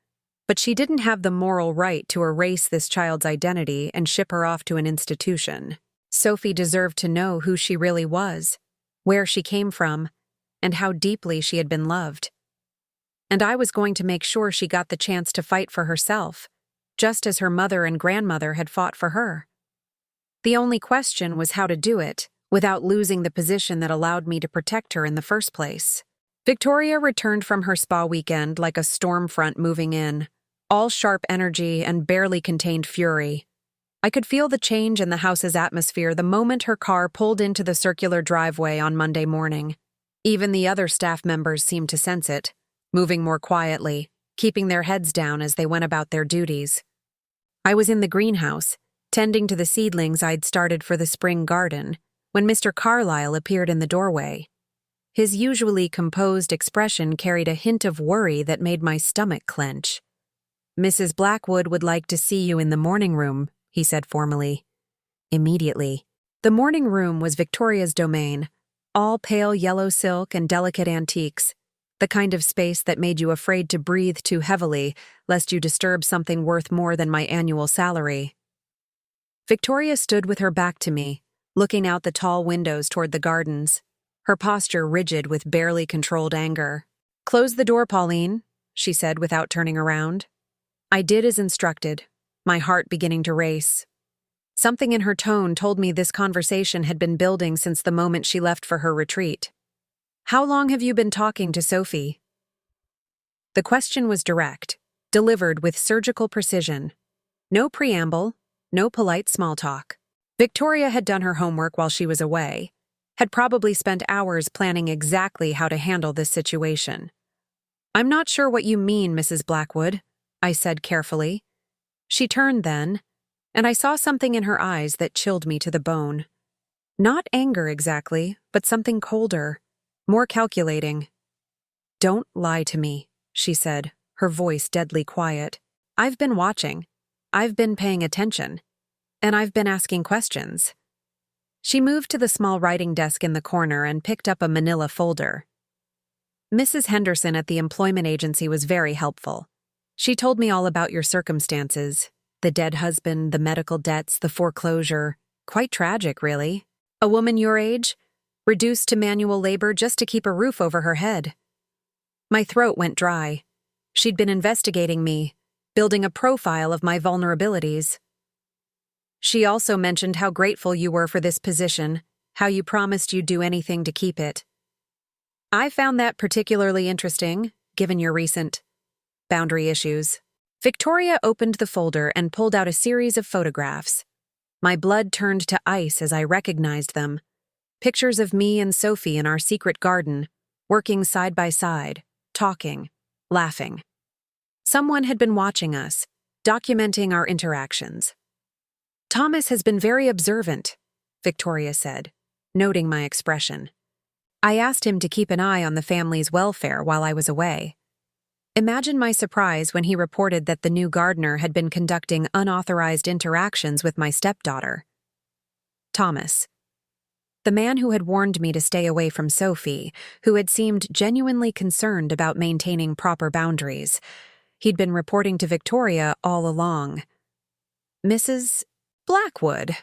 Speaker 1: but she didn't have the moral right to erase this child's identity and ship her off to an institution. Sophie deserved to know who she really was, where she came from, and how deeply she had been loved. And I was going to make sure she got the chance to fight for herself, just as her mother and grandmother had fought for her. The only question was how to do it, without losing the position that allowed me to protect her in the first place. Victoria returned from her spa weekend like a storm front moving in, all sharp energy and barely contained fury. I could feel the change in the house's atmosphere the moment her car pulled into the circular driveway on Monday morning. Even the other staff members seemed to sense it, moving more quietly, keeping their heads down as they went about their duties. I was in the greenhouse, tending to the seedlings I'd started for the spring garden, when Mr. Carlyle appeared in the doorway. His usually composed expression carried a hint of worry that made my stomach clench. Mrs. Blackwood would like to see you in the morning room, he said formally. Immediately. The morning room was Victoria's domain, all pale yellow silk and delicate antiques, the kind of space that made you afraid to breathe too heavily, lest you disturb something worth more than my annual salary. Victoria stood with her back to me, looking out the tall windows toward the gardens, her posture rigid with barely controlled anger. "Close the door, Pauline," she said without turning around. I did as instructed, my heart beginning to race. Something in her tone told me this conversation had been building since the moment she left for her retreat. "How long have you been talking to Sophie?" The question was direct, delivered with surgical precision. No preamble, no polite small talk. Victoria had done her homework while she was away, had probably spent hours planning exactly how to handle this situation. "I'm not sure what you mean, Mrs. Blackwood," I said carefully. She turned then, and I saw something in her eyes that chilled me to the bone. Not anger exactly, but something colder, more calculating. "Don't lie to me," she said, her voice deadly quiet. "I've been watching. I've been paying attention. And I've been asking questions." She moved to the small writing desk in the corner and picked up a manila folder. "Mrs. Henderson at the employment agency was very helpful. She told me all about your circumstances, the dead husband, the medical debts, the foreclosure. Quite tragic, really. A woman your age, reduced to manual labor just to keep a roof over her head." My throat went dry. She'd been investigating me, building a profile of my vulnerabilities. "She also mentioned how grateful you were for this position, how you promised you'd do anything to keep it. I found that particularly interesting, given your recent boundary issues." Victoria opened the folder and pulled out a series of photographs. My blood turned to ice as I recognized them. Pictures of me and Sophie in our secret garden, working side by side, talking, laughing. Someone had been watching us, documenting our interactions. "Thomas has been very observant," Victoria said, noting my expression. "I asked him to keep an eye on the family's welfare while I was away." Imagine my surprise when he reported that the new gardener had been conducting unauthorized interactions with my stepdaughter. Thomas. The man who had warned me to stay away from Sophie, who had seemed genuinely concerned about maintaining proper boundaries. He'd been reporting to Victoria all along. "Mrs. Blackwood,"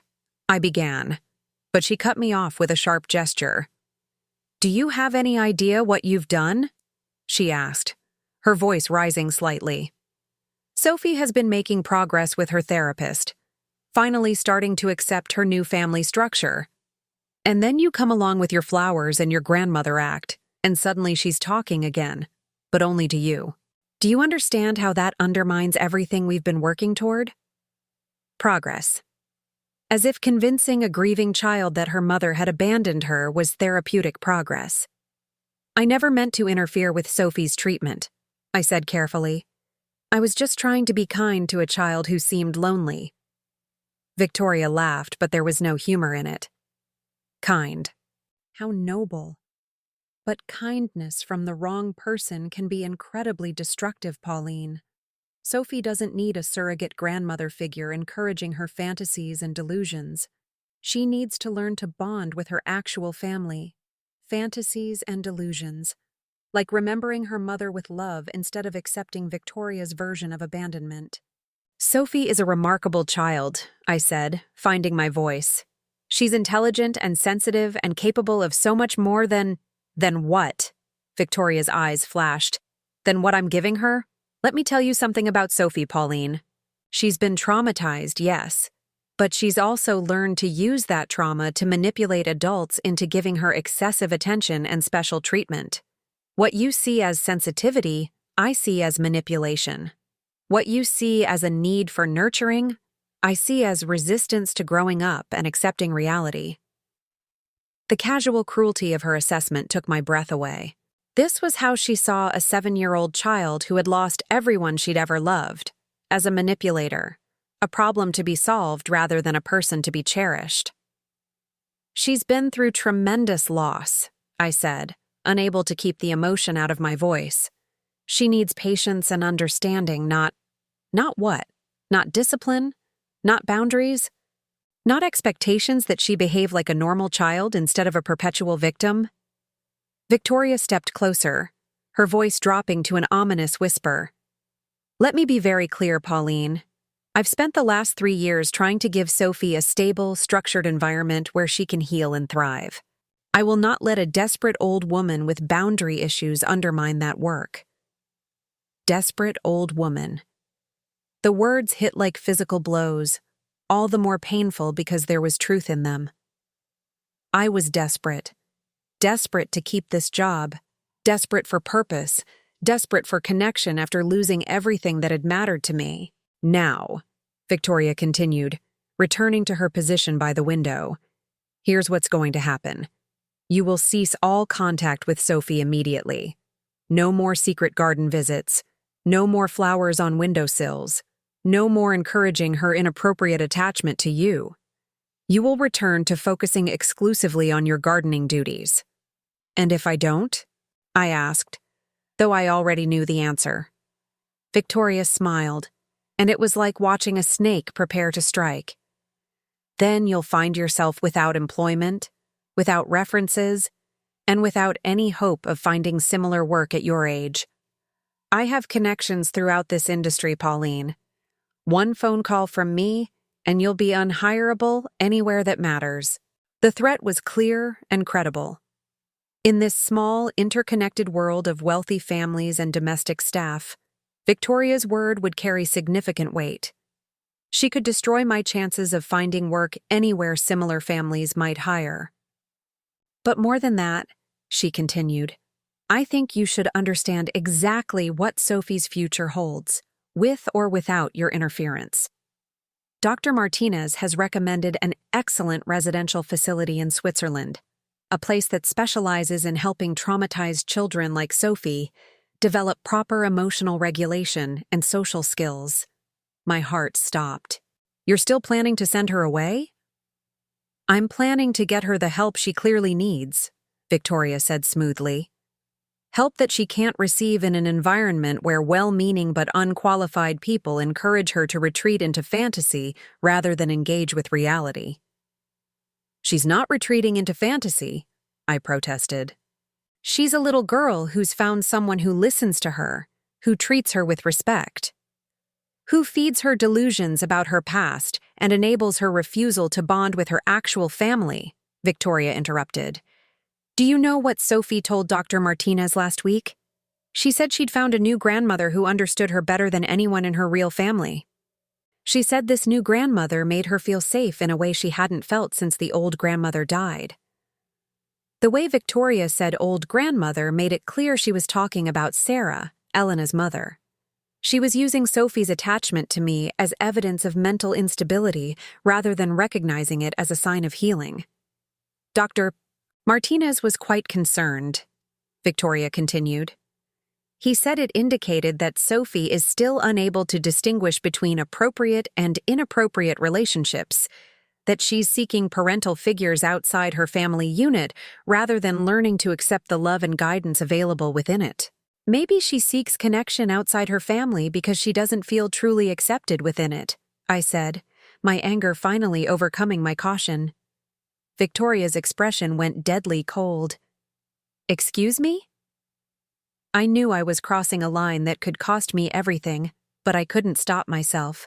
Speaker 1: I began, but she cut me off with a sharp gesture. "Do you have any idea what you've done?" she asked, her voice rising slightly. "Sophie has been making progress with her therapist, finally starting to accept her new family structure. And then you come along with your flowers and your grandmother act, and suddenly she's talking again, but only to you. Do you understand how that undermines everything we've been working toward? Progress. As if convincing a grieving child that her mother had abandoned her was therapeutic progress. I never meant to interfere with Sophie's treatment," I said carefully. "I was just trying to be kind to a child who seemed lonely." Victoria laughed, but there was no humor in it. "Kind. How noble. But kindness from the wrong person can be incredibly destructive, Pauline. Sophie doesn't need a surrogate grandmother figure encouraging her fantasies and delusions. She needs to learn to bond with her actual family. Fantasies and delusions. Like remembering her mother with love instead of accepting Victoria's version of abandonment." "Sophie is a remarkable child," I said, finding my voice. "She's intelligent and sensitive and capable of so much more than what?" Victoria's eyes flashed. "Than what I'm giving her? Let me tell you something about Sophie, Pauline. She's been traumatized, yes, but she's also learned to use that trauma to manipulate adults into giving her excessive attention and special treatment. What you see as sensitivity, I see as manipulation. What you see as a need for nurturing, I see as resistance to growing up and accepting reality." The casual cruelty of her assessment took my breath away. This was how she saw a 7-year-old child who had lost everyone she'd ever loved, as a manipulator, a problem to be solved rather than a person to be cherished. "She's been through tremendous loss," I said, unable to keep the emotion out of my voice. "She needs patience and understanding, not..." Not what? Not discipline? Not boundaries? Not expectations that she behave like a normal child instead of a perpetual victim? Victoria stepped closer, her voice dropping to an ominous whisper. Let me be very clear, Pauline. I've spent the last 3 years trying to give Sophie a stable, structured environment where she can heal and thrive. I will not let a desperate old woman with boundary issues undermine that work. Desperate old woman. The words hit like physical blows, all the more painful because there was truth in them. I was desperate. Desperate to keep this job. Desperate for purpose. Desperate for connection after losing everything that had mattered to me. Now, Victoria continued, returning to her position by the window. Here's what's going to happen. You will cease all contact with Sophie immediately. No more secret garden visits. No more flowers on windowsills. No more encouraging her inappropriate attachment to you. You will return to focusing exclusively on your gardening duties. And if I don't? I asked, though I already knew the answer. Victoria smiled, and it was like watching a snake prepare to strike. Then you'll find yourself without employment, without references, and without any hope of finding similar work at your age. I have connections throughout this industry, Pauline. One phone call from me, and you'll be unhireable anywhere that matters. The threat was clear and credible. In this small, interconnected world of wealthy families and domestic staff, Victoria's word would carry significant weight. She could destroy my chances of finding work anywhere similar families might hire. But more than that, she continued, I think you should understand exactly what Sophie's future holds, with or without your interference. Dr. Martinez has recommended an excellent residential facility in Switzerland, a place that specializes in helping traumatized children like Sophie develop proper emotional regulation and social skills. My heart stopped. You're still planning to send her away? I'm planning to get her the help she clearly needs, Victoria said smoothly. Help that she can't receive in an environment where well-meaning but unqualified people encourage her to retreat into fantasy rather than engage with reality. She's not retreating into fantasy, I protested. She's a little girl who's found someone who listens to her, who treats her with respect, who feeds her delusions about her past and enables her refusal to bond with her actual family, Victoria interrupted. Do you know what Sophie told Dr. Martinez last week? She said she'd found a new grandmother who understood her better than anyone in her real family. She said this new grandmother made her feel safe in a way she hadn't felt since the old grandmother died. The way Victoria said old grandmother made it clear she was talking about Sarah, Elena's mother. She was using Sophie's attachment to me as evidence of mental instability rather than recognizing it as a sign of healing. Dr. Martinez was quite concerned, Victoria continued. He said it indicated that Sophie is still unable to distinguish between appropriate and inappropriate relationships, that she's seeking parental figures outside her family unit rather than learning to accept the love and guidance available within it. Maybe she seeks connection outside her family because she doesn't feel truly accepted within it, I said, my anger finally overcoming my caution. Victoria's expression went deadly cold. Excuse me? I knew I was crossing a line that could cost me everything, but I couldn't stop myself.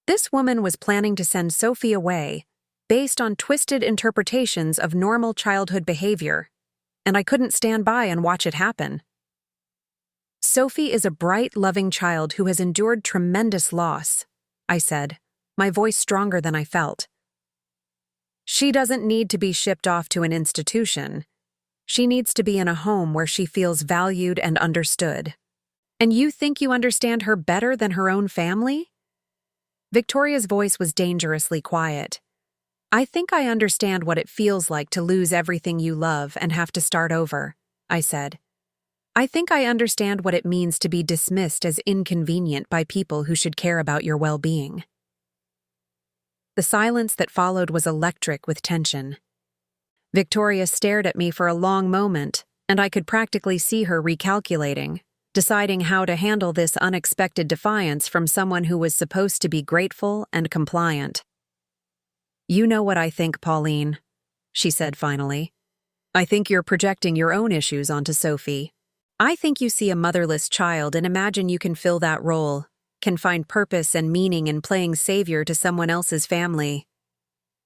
Speaker 1: This woman was planning to send Sophie away, based on twisted interpretations of normal childhood behavior, and I couldn't stand by and watch it happen. Sophie is a bright, loving child who has endured tremendous loss, I said, my voice stronger than I felt. She doesn't need to be shipped off to an institution. She needs to be in a home where she feels valued and understood. And you think you understand her better than her own family? Victoria's voice was dangerously quiet. I think I understand what it feels like to lose everything you love and have to start over, I said. I think I understand what it means to be dismissed as inconvenient by people who should care about your well-being. The silence that followed was electric with tension. Victoria stared at me for a long moment, and I could practically see her recalculating, deciding how to handle this unexpected defiance from someone who was supposed to be grateful and compliant. "You know what I think, Pauline," she said finally. "I think you're projecting your own issues onto Sophie. I think you see a motherless child and imagine you can fill that role, can find purpose and meaning in playing savior to someone else's family.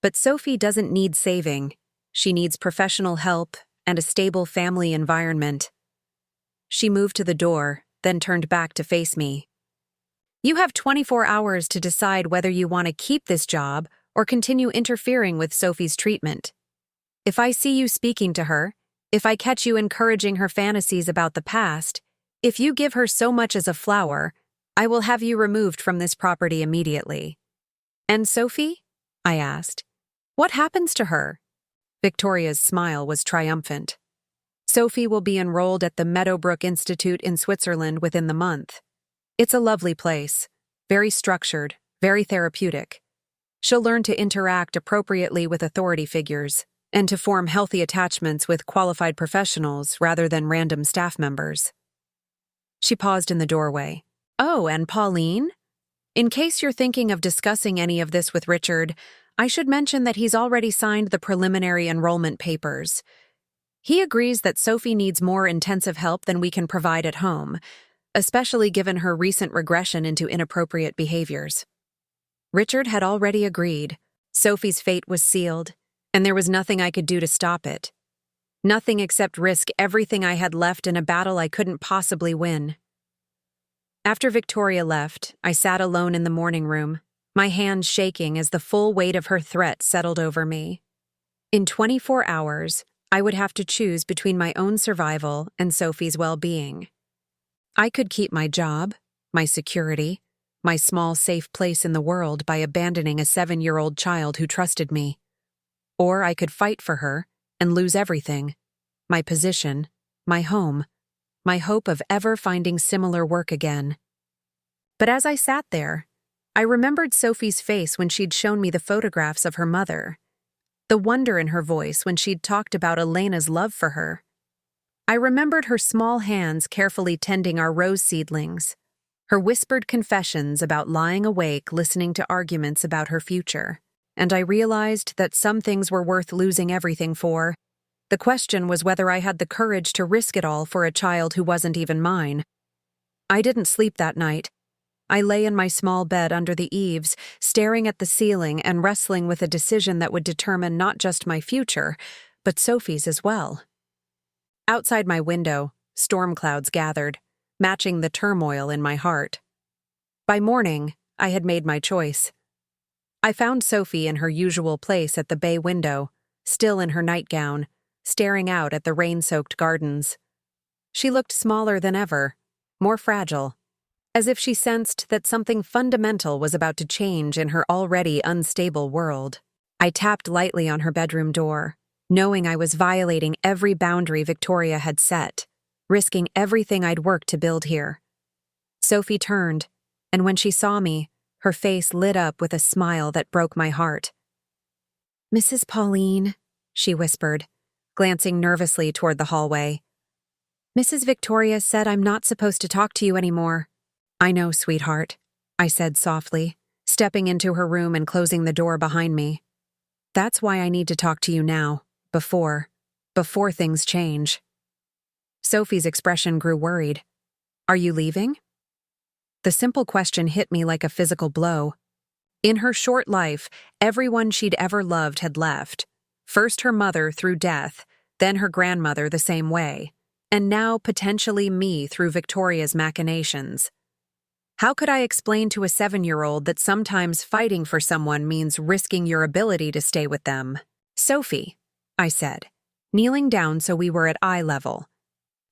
Speaker 1: But Sophie doesn't need saving. She needs professional help and a stable family environment." She moved to the door, then turned back to face me. "You have 24 hours to decide whether you want to keep this job or continue interfering with Sophie's treatment. If I see you speaking to her, if I catch you encouraging her fantasies about the past, if you give her so much as a flower, I will have you removed from this property immediately." "And Sophie?" I asked. "What happens to her?" Victoria's smile was triumphant. "Sophie will be enrolled at the Meadowbrook Institute in Switzerland within the month. It's a lovely place, very structured, very therapeutic. She'll learn to interact appropriately with authority figures and to form healthy attachments with qualified professionals rather than random staff members." She paused in the doorway. "Oh, and Pauline? In case you're thinking of discussing any of this with Richard, I should mention that he's already signed the preliminary enrollment papers. He agrees that Sophie needs more intensive help than we can provide at home, especially given her recent regression into inappropriate behaviors." Richard had already agreed. Sophie's fate was sealed, and there was nothing I could do to stop it. Nothing except risk everything I had left in a battle I couldn't possibly win. After Victoria left, I sat alone in the morning room, my hands shaking as the full weight of her threat settled over me. In 24 hours, I would have to choose between my own survival and Sophie's well-being. I could keep my job, my security, my small safe place in the world by abandoning a 7-year-old child who trusted me. Or I could fight for her and lose everything: my position, my home, my hope of ever finding similar work again. But as I sat there, I remembered Sophie's face when she'd shown me the photographs of her mother, the wonder in her voice when she'd talked about Elena's love for her. I remembered her small hands carefully tending our rose seedlings, her whispered confessions about lying awake listening to arguments about her future, and I realized that some things were worth losing everything for. The question was whether I had the courage to risk it all for a child who wasn't even mine. I didn't sleep that night. I lay in my small bed under the eaves, staring at the ceiling and wrestling with a decision that would determine not just my future, but Sophie's as well. Outside my window, storm clouds gathered, matching the turmoil in my heart. By morning, I had made my choice. I found Sophie in her usual place at the bay window, still in her nightgown, staring out at the rain-soaked gardens. She looked smaller than ever, more fragile, as if she sensed that something fundamental was about to change in her already unstable world. I tapped lightly on her bedroom door, knowing I was violating every boundary Victoria had set, risking everything I'd worked to build here. Sophie turned, and when she saw me, her face lit up with a smile that broke my heart. "Mrs. Pauline," she whispered, glancing nervously toward the hallway. "Mrs. Victoria said I'm not supposed to talk to you anymore." "I know, sweetheart," I said softly, stepping into her room and closing the door behind me. "That's why I need to talk to you now, before things change." Sophie's expression grew worried. "Are you leaving?" The simple question hit me like a physical blow. In her short life, everyone she'd ever loved had left. First her mother through death, then her grandmother the same way, and now potentially me through Victoria's machinations. How could I explain to a 7-year-old that sometimes fighting for someone means risking your ability to stay with them? "Sophie," I said, kneeling down so we were at eye level,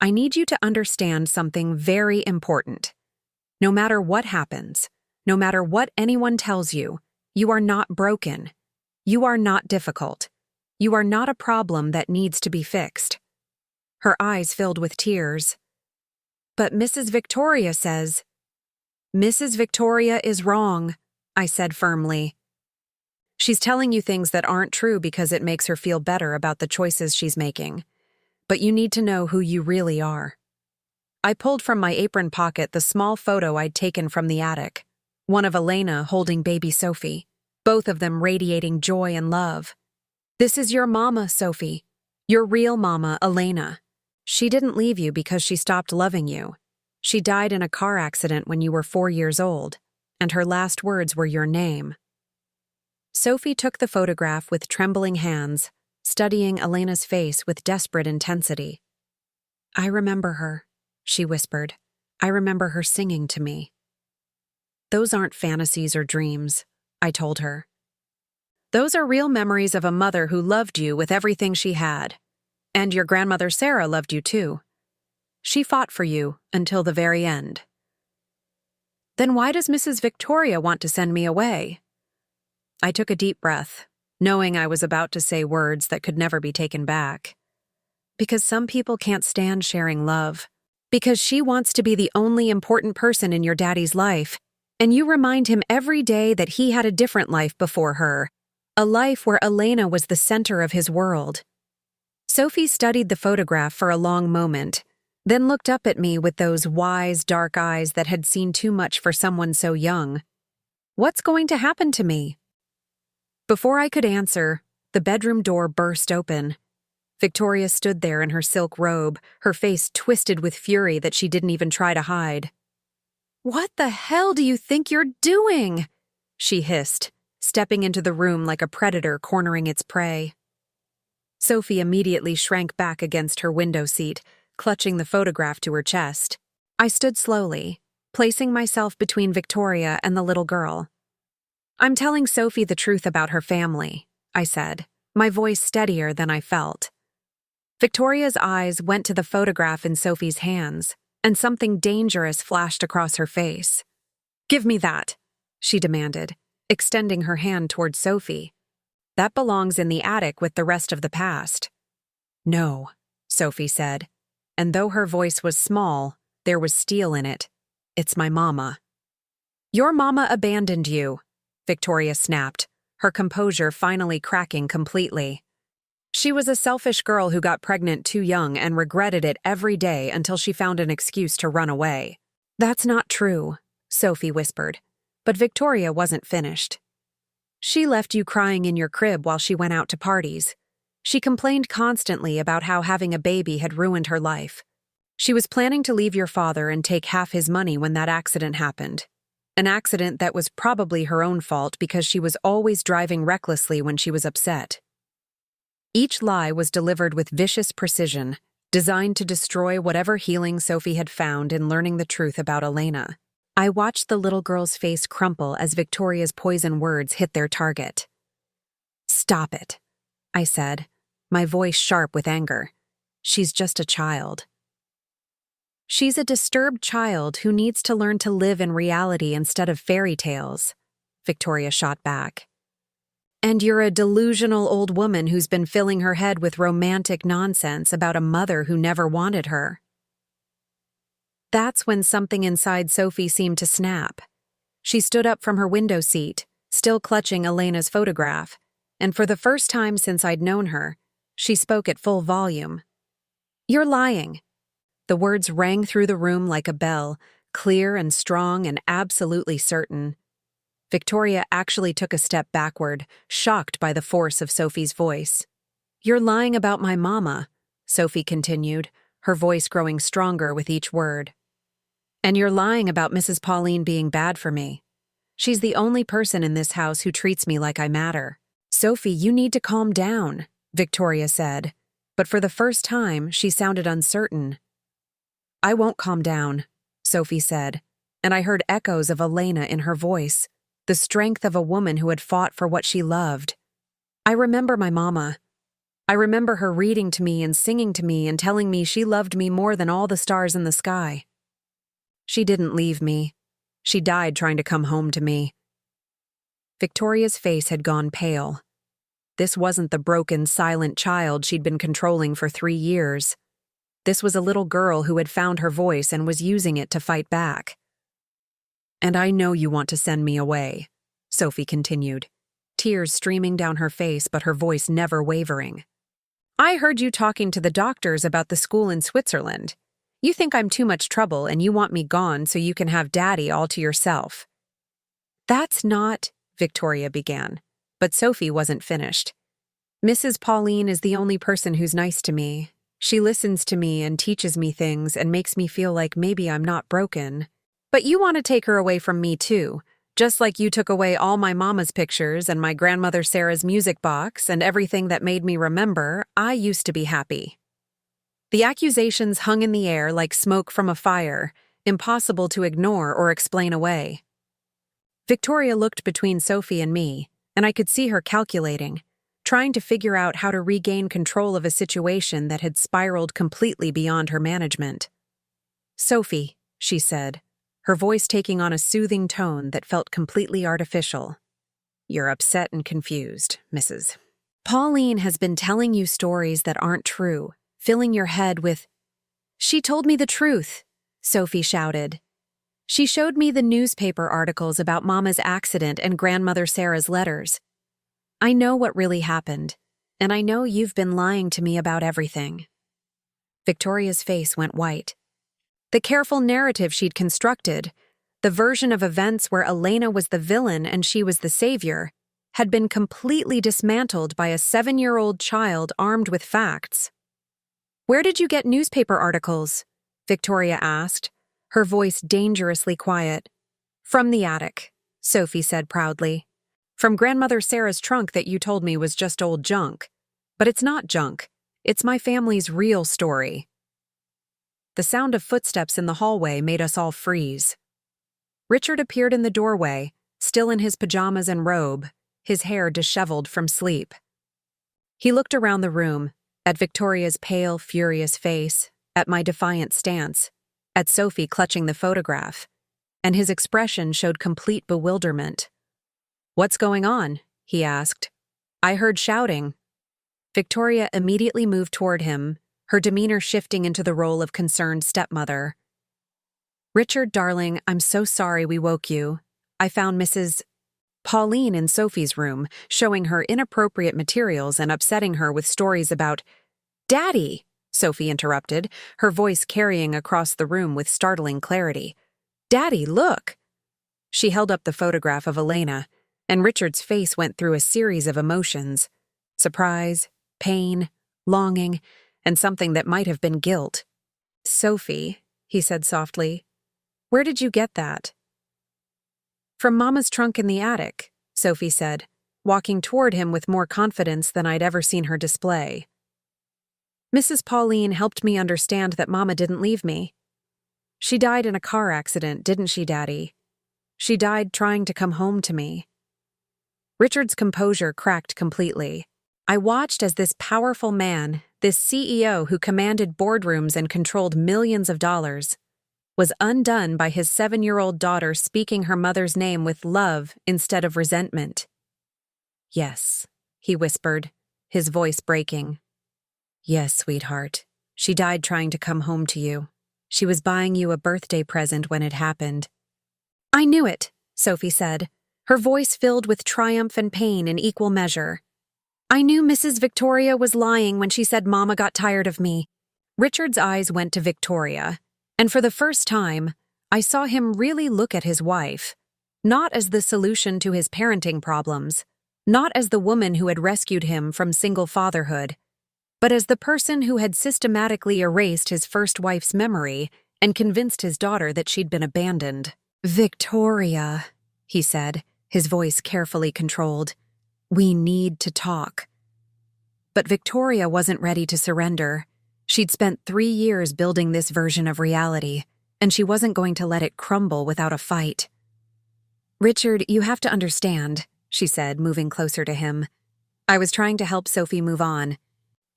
Speaker 1: "I need you to understand something very important. No matter what happens, no matter what anyone tells you, you are not broken. You are not difficult. You are not a problem that needs to be fixed." Her eyes filled with tears. "But Mrs. Victoria says—" "Mrs. Victoria is wrong," I said firmly. "She's telling you things that aren't true because it makes her feel better about the choices she's making. But you need to know who you really are." I pulled from my apron pocket the small photo I'd taken from the attic, one of Elena holding baby Sophie, both of them radiating joy and love. "This is your mama, Sophie. Your real mama, Elena. She didn't leave you because she stopped loving you. She died in a car accident when you were 4 years old, and her last words were your name." Sophie took the photograph with trembling hands, studying Elena's face with desperate intensity. "I remember her," she whispered. "I remember her singing to me." "Those aren't fantasies or dreams," I told her. "Those are real memories of a mother who loved you with everything she had. And your grandmother Sarah loved you too. She fought for you until the very end." "Then why does Mrs. Victoria want to send me away?" I took a deep breath, knowing I was about to say words that could never be taken back. "Because some people can't stand sharing love. Because she wants to be the only important person in your daddy's life, and you remind him every day that he had a different life before her, a life where Elena was the center of his world." Sophie studied the photograph for a long moment, then looked up at me with those wise, dark eyes that had seen too much for someone so young. "What's going to happen to me?" Before I could answer, the bedroom door burst open. Victoria stood there in her silk robe, her face twisted with fury that she didn't even try to hide. "What the hell do you think you're doing?" she hissed, stepping into the room like a predator cornering its prey. Sophie immediately shrank back against her window seat, clutching the photograph to her chest. I stood slowly, placing myself between Victoria and the little girl. "I'm telling Sophie the truth about her family," I said, my voice steadier than I felt. Victoria's eyes went to the photograph in Sophie's hands, and something dangerous flashed across her face. "Give me that," she demanded, extending her hand toward Sophie. "That belongs in the attic with the rest of the past." "No," Sophie said, and though her voice was small, there was steel in it. "It's my mama." "Your mama abandoned you," Victoria snapped, her composure finally cracking completely. "She was a selfish girl who got pregnant too young and regretted it every day until she found an excuse to run away." "That's not true," Sophie whispered, but Victoria wasn't finished. "She left you crying in your crib while she went out to parties. She complained constantly about how having a baby had ruined her life. She was planning to leave your father and take half his money when that accident happened. An accident that was probably her own fault because she was always driving recklessly when she was upset." Each lie was delivered with vicious precision, designed to destroy whatever healing Sophie had found in learning the truth about Elena. I watched the little girl's face crumple as Victoria's poison words hit their target. "Stop it," I said, my voice sharp with anger. "She's just a child." "She's a disturbed child who needs to learn to live in reality instead of fairy tales," Victoria shot back. "And you're a delusional old woman who's been filling her head with romantic nonsense about a mother who never wanted her." That's when something inside Sophie seemed to snap. She stood up from her window seat, still clutching Elena's photograph, and for the first time since I'd known her, she spoke at full volume. "You're lying." The words rang through the room like a bell, clear and strong and absolutely certain. Victoria actually took a step backward, shocked by the force of Sophie's voice. "You're lying about my mama," Sophie continued, her voice growing stronger with each word. "And you're lying about Mrs. Pauline being bad for me. She's the only person in this house who treats me like I matter." "Sophie, you need to calm down," Victoria said, but for the first time, she sounded uncertain. "I won't calm down," Sophie said, and I heard echoes of Elena in her voice, the strength of a woman who had fought for what she loved. "I remember my mama. I remember her reading to me and singing to me and telling me she loved me more than all the stars in the sky. She didn't leave me. She died trying to come home to me." Victoria's face had gone pale. This wasn't the broken, silent child she'd been controlling for 3 years. This was a little girl who had found her voice and was using it to fight back. "And I know you want to send me away," Sophie continued, tears streaming down her face but her voice never wavering. "I heard you talking to the doctors about the school in Switzerland. You think I'm too much trouble and you want me gone so you can have Daddy all to yourself." "That's not," Victoria began, but Sophie wasn't finished. "Mrs. Pauline is the only person who's nice to me. She listens to me and teaches me things and makes me feel like maybe I'm not broken. But you want to take her away from me too, just like you took away all my mama's pictures and my grandmother Sarah's music box and everything that made me remember I used to be happy." The accusations hung in the air like smoke from a fire, impossible to ignore or explain away. Victoria looked between Sophie and me, and I could see her calculating, trying to figure out how to regain control of a situation that had spiraled completely beyond her management. "Sophie," she said, her voice taking on a soothing tone that felt completely artificial. "You're upset and confused, Mrs. Pauline has been telling you stories that aren't true, filling your head with—" "She told me the truth," Sophie shouted. "She showed me the newspaper articles about Mama's accident and Grandmother Sarah's letters. I know what really happened, and I know you've been lying to me about everything." Victoria's face went white. The careful narrative she'd constructed, the version of events where Elena was the villain and she was the savior, had been completely dismantled by a 7-year-old child armed with facts. "Where did you get newspaper articles?" Victoria asked, her voice dangerously quiet. "From the attic," Sophie said proudly. "From Grandmother Sarah's trunk that you told me was just old junk. But it's not junk. It's my family's real story." The sound of footsteps in the hallway made us all freeze. Richard appeared in the doorway, still in his pajamas and robe, his hair disheveled from sleep. He looked around the room, at Victoria's pale, furious face, at my defiant stance, at Sophie clutching the photograph, and his expression showed complete bewilderment. "What's going on?" he asked. "I heard shouting." Victoria immediately moved toward him, her demeanor shifting into the role of concerned stepmother. "Richard, darling, I'm so sorry we woke you. I found Mrs. Pauline in Sophie's room, showing her inappropriate materials and upsetting her with stories about—" "Daddy!" Sophie interrupted, her voice carrying across the room with startling clarity. "Daddy, look!" She held up the photograph of Elena, and Richard's face went through a series of emotions: surprise, pain, longing, and something that might have been guilt. "Sophie," he said softly, "where did you get that?" "From Mama's trunk in the attic," Sophie said, walking toward him with more confidence than I'd ever seen her display. "Mrs. Pauline helped me understand that Mama didn't leave me. She died in a car accident, didn't she, Daddy? She died trying to come home to me." Richard's composure cracked completely. I watched as this powerful man, this CEO who commanded boardrooms and controlled millions of dollars, was undone by his 7-year-old daughter speaking her mother's name with love instead of resentment. "Yes," he whispered, his voice breaking. "Yes, sweetheart. She died trying to come home to you. She was buying you a birthday present when it happened." "I knew it," Sophie said, her voice filled with triumph and pain in equal measure. "I knew Mrs. Victoria was lying when she said Mama got tired of me." Richard's eyes went to Victoria, and for the first time, I saw him really look at his wife, not as the solution to his parenting problems, not as the woman who had rescued him from single fatherhood, but as the person who had systematically erased his first wife's memory and convinced his daughter that she'd been abandoned. "Victoria," he said, his voice carefully controlled, "we need to talk." But Victoria wasn't ready to surrender. She'd spent 3 years building this version of reality, and she wasn't going to let it crumble without a fight. "Richard, you have to understand," she said, moving closer to him. "I was trying to help Sophie move on.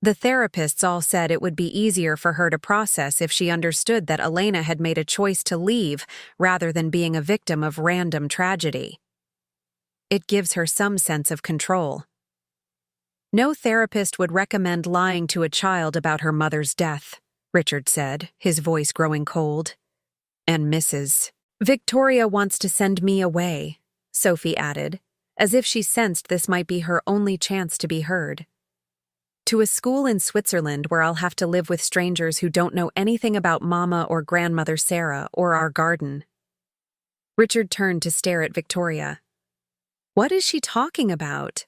Speaker 1: The therapists all said it would be easier for her to process if she understood that Elena had made a choice to leave rather than being a victim of random tragedy. It gives her some sense of control. No therapist would recommend lying to a child about her mother's death," Richard said, his voice growing cold. "And Mrs. Victoria wants to send me away," Sophie added, as if she sensed this might be her only chance to be heard. To a school in Switzerland where I'll have to live with strangers who don't know anything about Mama or Grandmother Sarah or our garden. Richard turned to stare at Victoria. What is she talking about?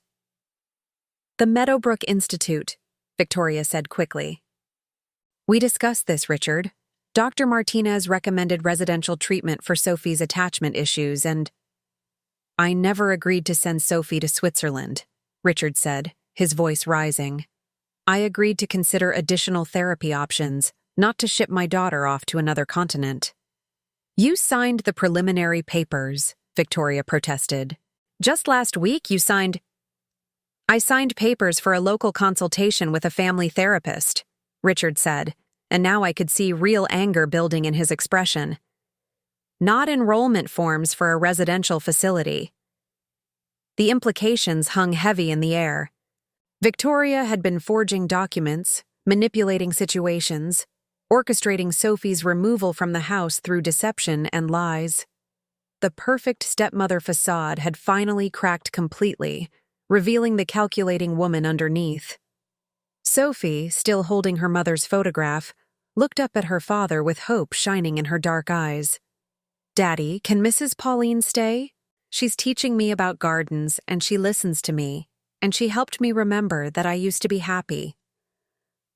Speaker 1: The Meadowbrook Institute, Victoria said quickly. We discussed this, Richard. Dr. Martinez recommended residential treatment for Sophie's attachment issues and… I never agreed to send Sophie to Switzerland, Richard said, his voice rising. I agreed to consider additional therapy options, not to ship my daughter off to another continent. You signed the preliminary papers, Victoria protested. Just last week you signed… I signed papers for a local consultation with a family therapist, Richard said, and now I could see real anger building in his expression. Not enrollment forms for a residential facility. The implications hung heavy in the air. Victoria had been forging documents, manipulating situations, orchestrating Sophie's removal from the house through deception and lies. The perfect stepmother facade had finally cracked completely, revealing the calculating woman underneath. Sophie, still holding her mother's photograph, looked up at her father with hope shining in her dark eyes. Daddy, can Mrs. Pauline stay? She's teaching me about gardens, and she listens to me, and she helped me remember that I used to be happy.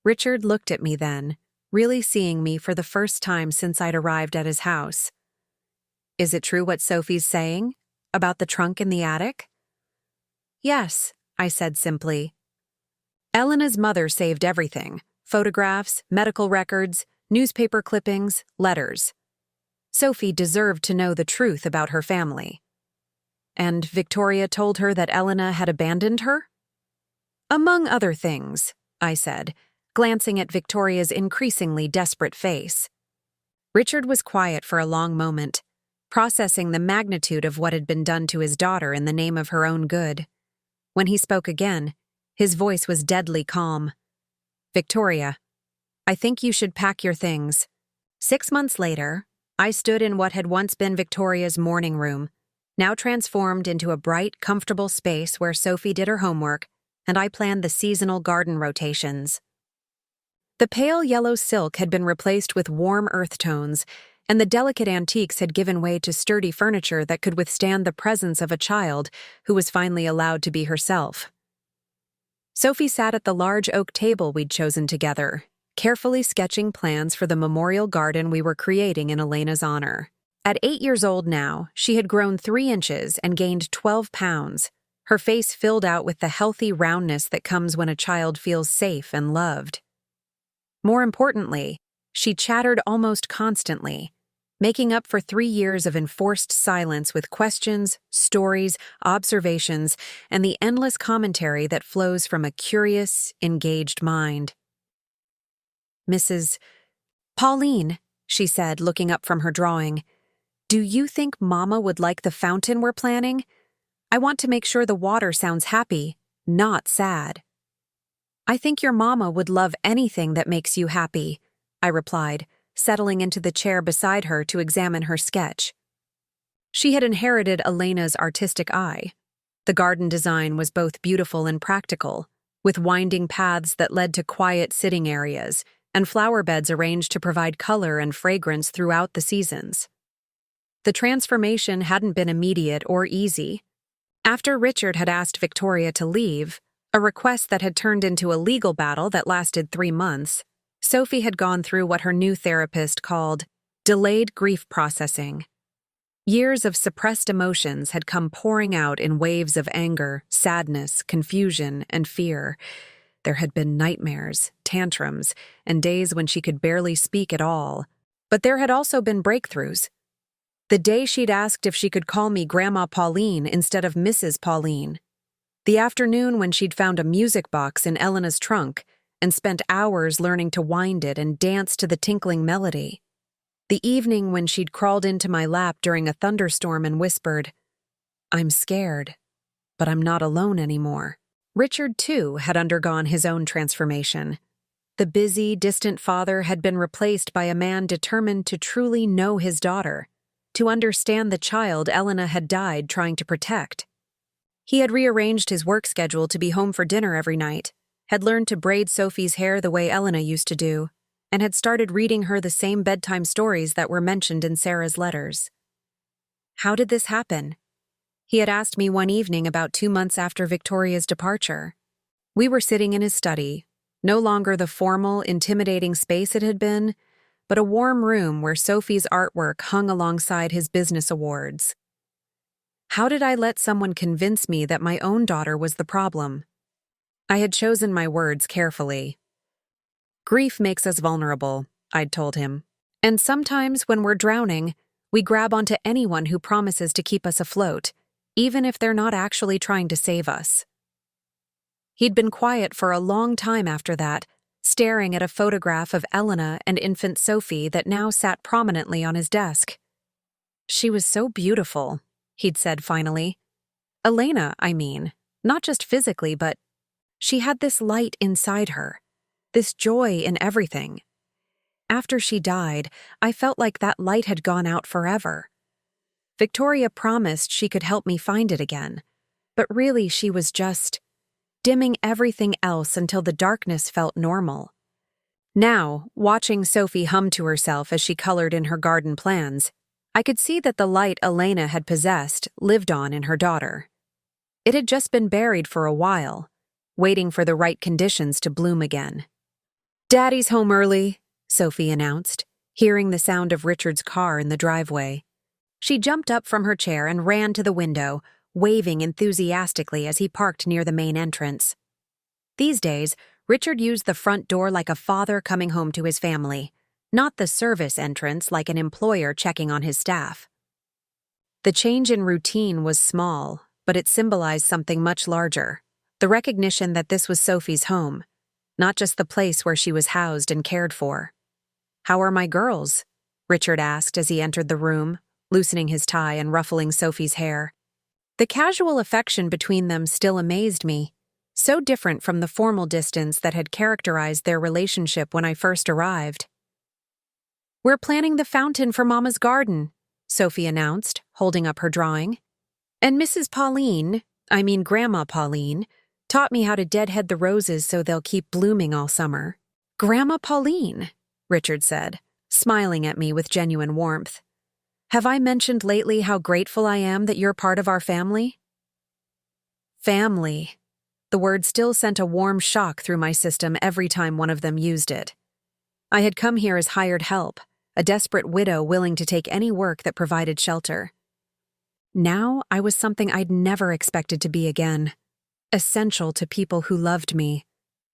Speaker 1: Richard looked at me then, really seeing me for the first time since I'd arrived at his house. Is it true what Sophie's saying? About the trunk in the attic? Yes, I said simply. Elena's mother saved everything: photographs, medical records, newspaper clippings, letters. Sophie deserved to know the truth about her family. And Victoria told her that Elena had abandoned her? Among other things, I said, glancing at Victoria's increasingly desperate face. Richard was quiet for a long moment, processing the magnitude of what had been done to his daughter in the name of her own good. When he spoke again, his voice was deadly calm. Victoria, I think you should pack your things. 6 months later, I stood in what had once been Victoria's morning room, now transformed into a bright, comfortable space where Sophie did her homework, and I planned the seasonal garden rotations. The pale yellow silk had been replaced with warm earth tones, and the delicate antiques had given way to sturdy furniture that could withstand the presence of a child who was finally allowed to be herself. Sophie sat at the large oak table we'd chosen together, carefully sketching plans for the memorial garden we were creating in Elena's honor. At 8 years old now, she had grown 3 inches and gained 12 pounds, her face filled out with the healthy roundness that comes when a child feels safe and loved. More importantly, she chattered almost constantly, making up for 3 years of enforced silence with questions, stories, observations, and the endless commentary that flows from a curious, engaged mind. Mrs. Pauline, she said, looking up from her drawing, do you think Mama would like the fountain we're planning? I want to make sure the water sounds happy, not sad. I think your Mama would love anything that makes you happy, I replied, settling into the chair beside her to examine her sketch. She had inherited Elena's artistic eye. The garden design was both beautiful and practical, with winding paths that led to quiet sitting areas and flower beds arranged to provide color and fragrance throughout the seasons. The transformation hadn't been immediate or easy. After Richard had asked Victoria to leave, a request that had turned into a legal battle that lasted 3 months, Sophie had gone through what her new therapist called delayed grief processing. Years of suppressed emotions had come pouring out in waves of anger, sadness, confusion, and fear. There had been nightmares, tantrums, and days when she could barely speak at all. But there had also been breakthroughs. The day she'd asked if she could call me Grandma Pauline instead of Mrs. Pauline. The afternoon when she'd found a music box in Elena's trunk and spent hours learning to wind it and dance to the tinkling melody. The evening when she'd crawled into my lap during a thunderstorm and whispered, I'm scared, but I'm not alone anymore. Richard, too, had undergone his own transformation. The busy, distant father had been replaced by a man determined to truly know his daughter, to understand the child Elena had died trying to protect. He had rearranged his work schedule to be home for dinner every night, had learned to braid Sophie's hair the way Elena used to do, and had started reading her the same bedtime stories that were mentioned in Sarah's letters. How did this happen? He had asked me one evening about 2 months after Victoria's departure. We were sitting in his study, no longer the formal, intimidating space it had been, but a warm room where Sophie's artwork hung alongside his business awards. How did I let someone convince me that my own daughter was the problem? I had chosen my words carefully. Grief makes us vulnerable, I'd told him. And sometimes when we're drowning, we grab onto anyone who promises to keep us afloat, even if they're not actually trying to save us. He'd been quiet for a long time after that, staring at a photograph of Elena and infant Sophie that now sat prominently on his desk. She was so beautiful, he'd said finally. Elena, I mean, not just physically, but she had this light inside her, this joy in everything. After she died, I felt like that light had gone out forever. Victoria promised she could help me find it again, but really she was just dimming everything else until the darkness felt normal. Now, watching Sophie hum to herself as she colored in her garden plans, I could see that the light Elena had possessed lived on in her daughter. It had just been buried for a while, waiting for the right conditions to bloom again. "Daddy's home early," Sophie announced, hearing the sound of Richard's car in the driveway. She jumped up from her chair and ran to the window, waving enthusiastically as he parked near the main entrance. These days, Richard used the front door like a father coming home to his family, not the service entrance like an employer checking on his staff. The change in routine was small, but it symbolized something much larger, the recognition that this was Sophie's home, not just the place where she was housed and cared for. "How are my girls?" Richard asked as he entered the room, loosening his tie and ruffling Sophie's hair. The casual affection between them still amazed me, so different from the formal distance that had characterized their relationship when I first arrived. "We're planning the fountain for Mama's garden," Sophie announced, holding up her drawing. "And Mrs. Pauline, Grandma Pauline, taught me how to deadhead the roses so they'll keep blooming all summer." "Grandma Pauline," Richard said, smiling at me with genuine warmth. "Have I mentioned lately how grateful I am that you're part of our family?" Family. The word still sent a warm shock through my system every time one of them used it. I had come here as hired help, a desperate widow willing to take any work that provided shelter. Now I was something I'd never expected to be again, essential to people who loved me,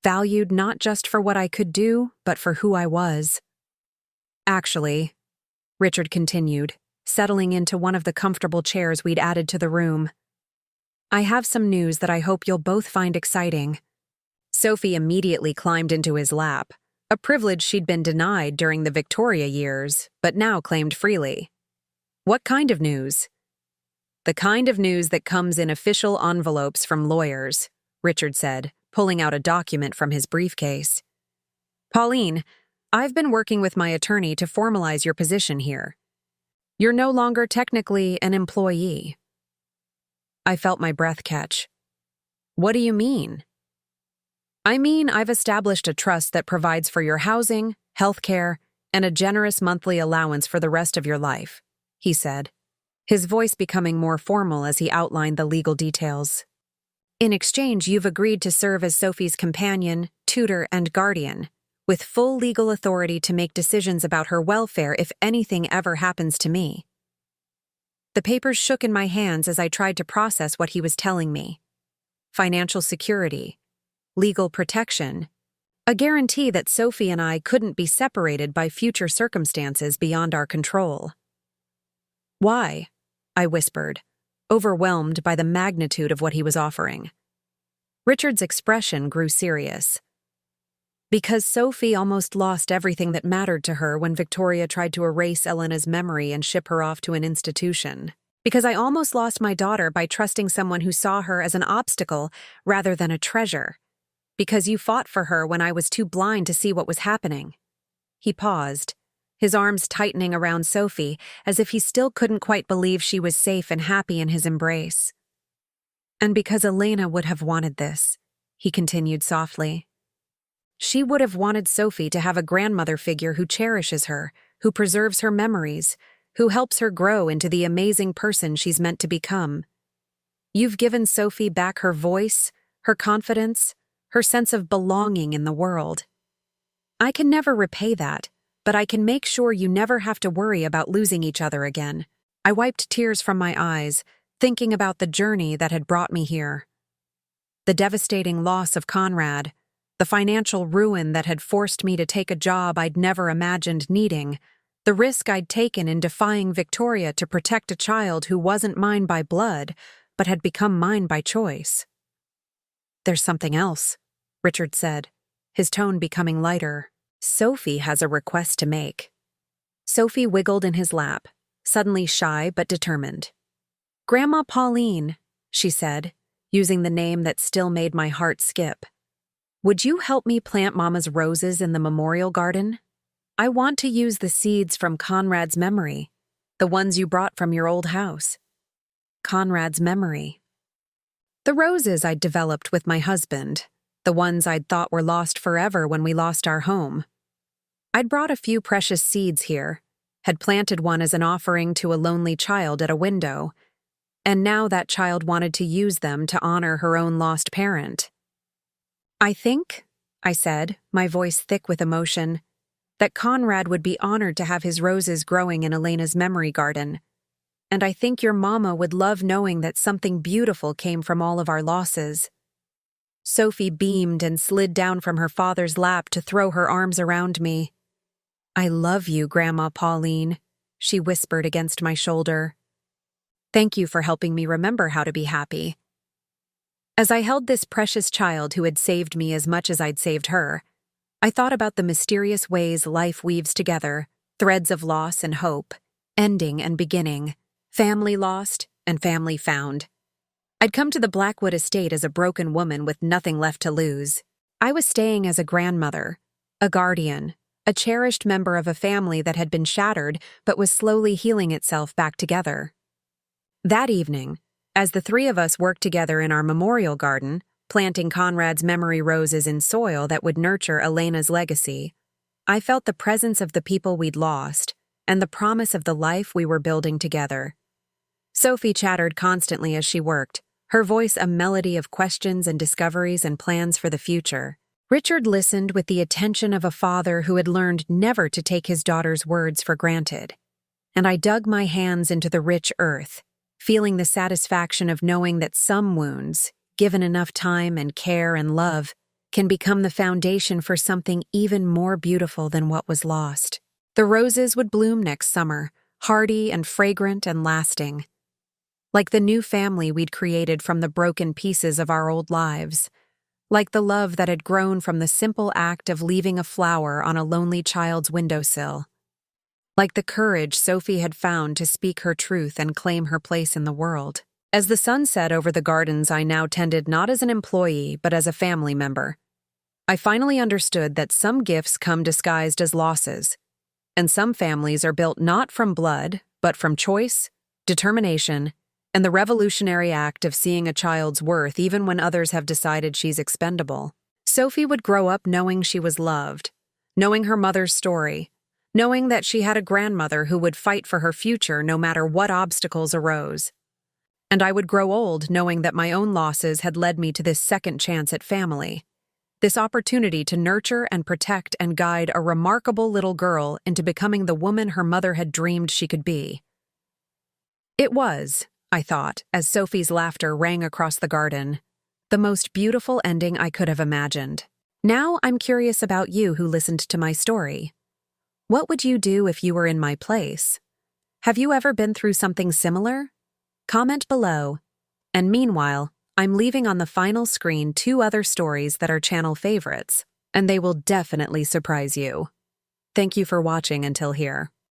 Speaker 1: valued not just for what I could do, but for who I was. "Actually," Richard continued, settling into one of the comfortable chairs we'd added to the room, "I have some news that I hope you'll both find exciting." Sophie immediately climbed into his lap, a privilege she'd been denied during the Victoria years, but now claimed freely. "What kind of news?" "The kind of news that comes in official envelopes from lawyers," Richard said, pulling out a document from his briefcase. "Pauline, I've been working with my attorney to formalize your position here. You're no longer technically an employee." I felt my breath catch. "What do you mean?" "I mean, I've established a trust that provides for your housing, health care, and a generous monthly allowance for the rest of your life," he said, his voice becoming more formal as he outlined the legal details. "In exchange, you've agreed to serve as Sophie's companion, tutor, and guardian, with full legal authority to make decisions about her welfare if anything ever happens to me." The papers shook in my hands as I tried to process what he was telling me. Financial security, legal protection, a guarantee that Sophie and I couldn't be separated by future circumstances beyond our control. "Why?" I whispered, overwhelmed by the magnitude of what he was offering. Richard's expression grew serious. "Because Sophie almost lost everything that mattered to her when Victoria tried to erase Elena's memory and ship her off to an institution. Because I almost lost my daughter by trusting someone who saw her as an obstacle rather than a treasure. Because you fought for her when I was too blind to see what was happening." He paused, his arms tightening around Sophie as if he still couldn't quite believe she was safe and happy in his embrace. "And because Elena would have wanted this," he continued softly, She would have wanted Sophie to have a grandmother figure who cherishes her, who preserves her memories, who helps her grow into the amazing person she's meant to become. You've given Sophie back her voice, her confidence, her sense of belonging in the world. I can never repay that, but I can make sure you never have to worry about losing each other again. I wiped tears from my eyes, thinking about the journey that had brought me here. The devastating loss of Conrad, the financial ruin that had forced me to take a job I'd never imagined needing, the risk I'd taken in defying Victoria to protect a child who wasn't mine by blood, but had become mine by choice. "There's something else," Richard said, his tone becoming lighter. "Sophie has a request to make." Sophie wiggled in his lap, suddenly shy but determined. "Grandma Pauline," she said, using the name that still made my heart skip. "Would you help me plant Mama's roses in the memorial garden? I want to use the seeds from Conrad's memory, the ones you brought from your old house." Conrad's memory. The roses I'd developed with my husband, the ones I'd thought were lost forever when we lost our home. I'd brought a few precious seeds here, had planted one as an offering to a lonely child at a window, and now that child wanted to use them to honor her own lost parent. "I think," I said, my voice thick with emotion, "that Conrad would be honored to have his roses growing in Elena's memory garden. And I think your mama would love knowing that something beautiful came from all of our losses." Sophie beamed and slid down from her father's lap to throw her arms around me. "I love you, Grandma Pauline," she whispered against my shoulder. "Thank you for helping me remember how to be happy." As I held this precious child who had saved me as much as I'd saved her, I thought about the mysterious ways life weaves together, threads of loss and hope, ending and beginning, family lost and family found. I'd come to the Blackwood estate as a broken woman with nothing left to lose. I was staying as a grandmother, a guardian, a cherished member of a family that had been shattered but was slowly healing itself back together. That evening, as the three of us worked together in our memorial garden, planting Conrad's memory roses in soil that would nurture Elena's legacy, I felt the presence of the people we'd lost and the promise of the life we were building together. Sophie chattered constantly as she worked, her voice a melody of questions and discoveries and plans for the future. Richard listened with the attention of a father who had learned never to take his daughter's words for granted. And I dug my hands into the rich earth, feeling the satisfaction of knowing that some wounds, given enough time and care and love, can become the foundation for something even more beautiful than what was lost. The roses would bloom next summer, hardy and fragrant and lasting. Like the new family we'd created from the broken pieces of our old lives. Like the love that had grown from the simple act of leaving a flower on a lonely child's windowsill. Like the courage Sophie had found to speak her truth and claim her place in the world. As the sun set over the gardens I now tended not as an employee but as a family member, I finally understood that some gifts come disguised as losses, and some families are built not from blood, but from choice, determination, and the revolutionary act of seeing a child's worth even when others have decided she's expendable. Sophie would grow up knowing she was loved, knowing her mother's story, knowing that she had a grandmother who would fight for her future no matter what obstacles arose. And I would grow old knowing that my own losses had led me to this second chance at family, this opportunity to nurture and protect and guide a remarkable little girl into becoming the woman her mother had dreamed she could be. It was, I thought, as Sophie's laughter rang across the garden, the most beautiful ending I could have imagined. Now I'm curious about you who listened to my story. What would you do if you were in my place? Have you ever been through something similar? Comment below. And meanwhile, I'm leaving on the final screen 2 other stories that are channel favorites, and they will definitely surprise you. Thank you for watching until here.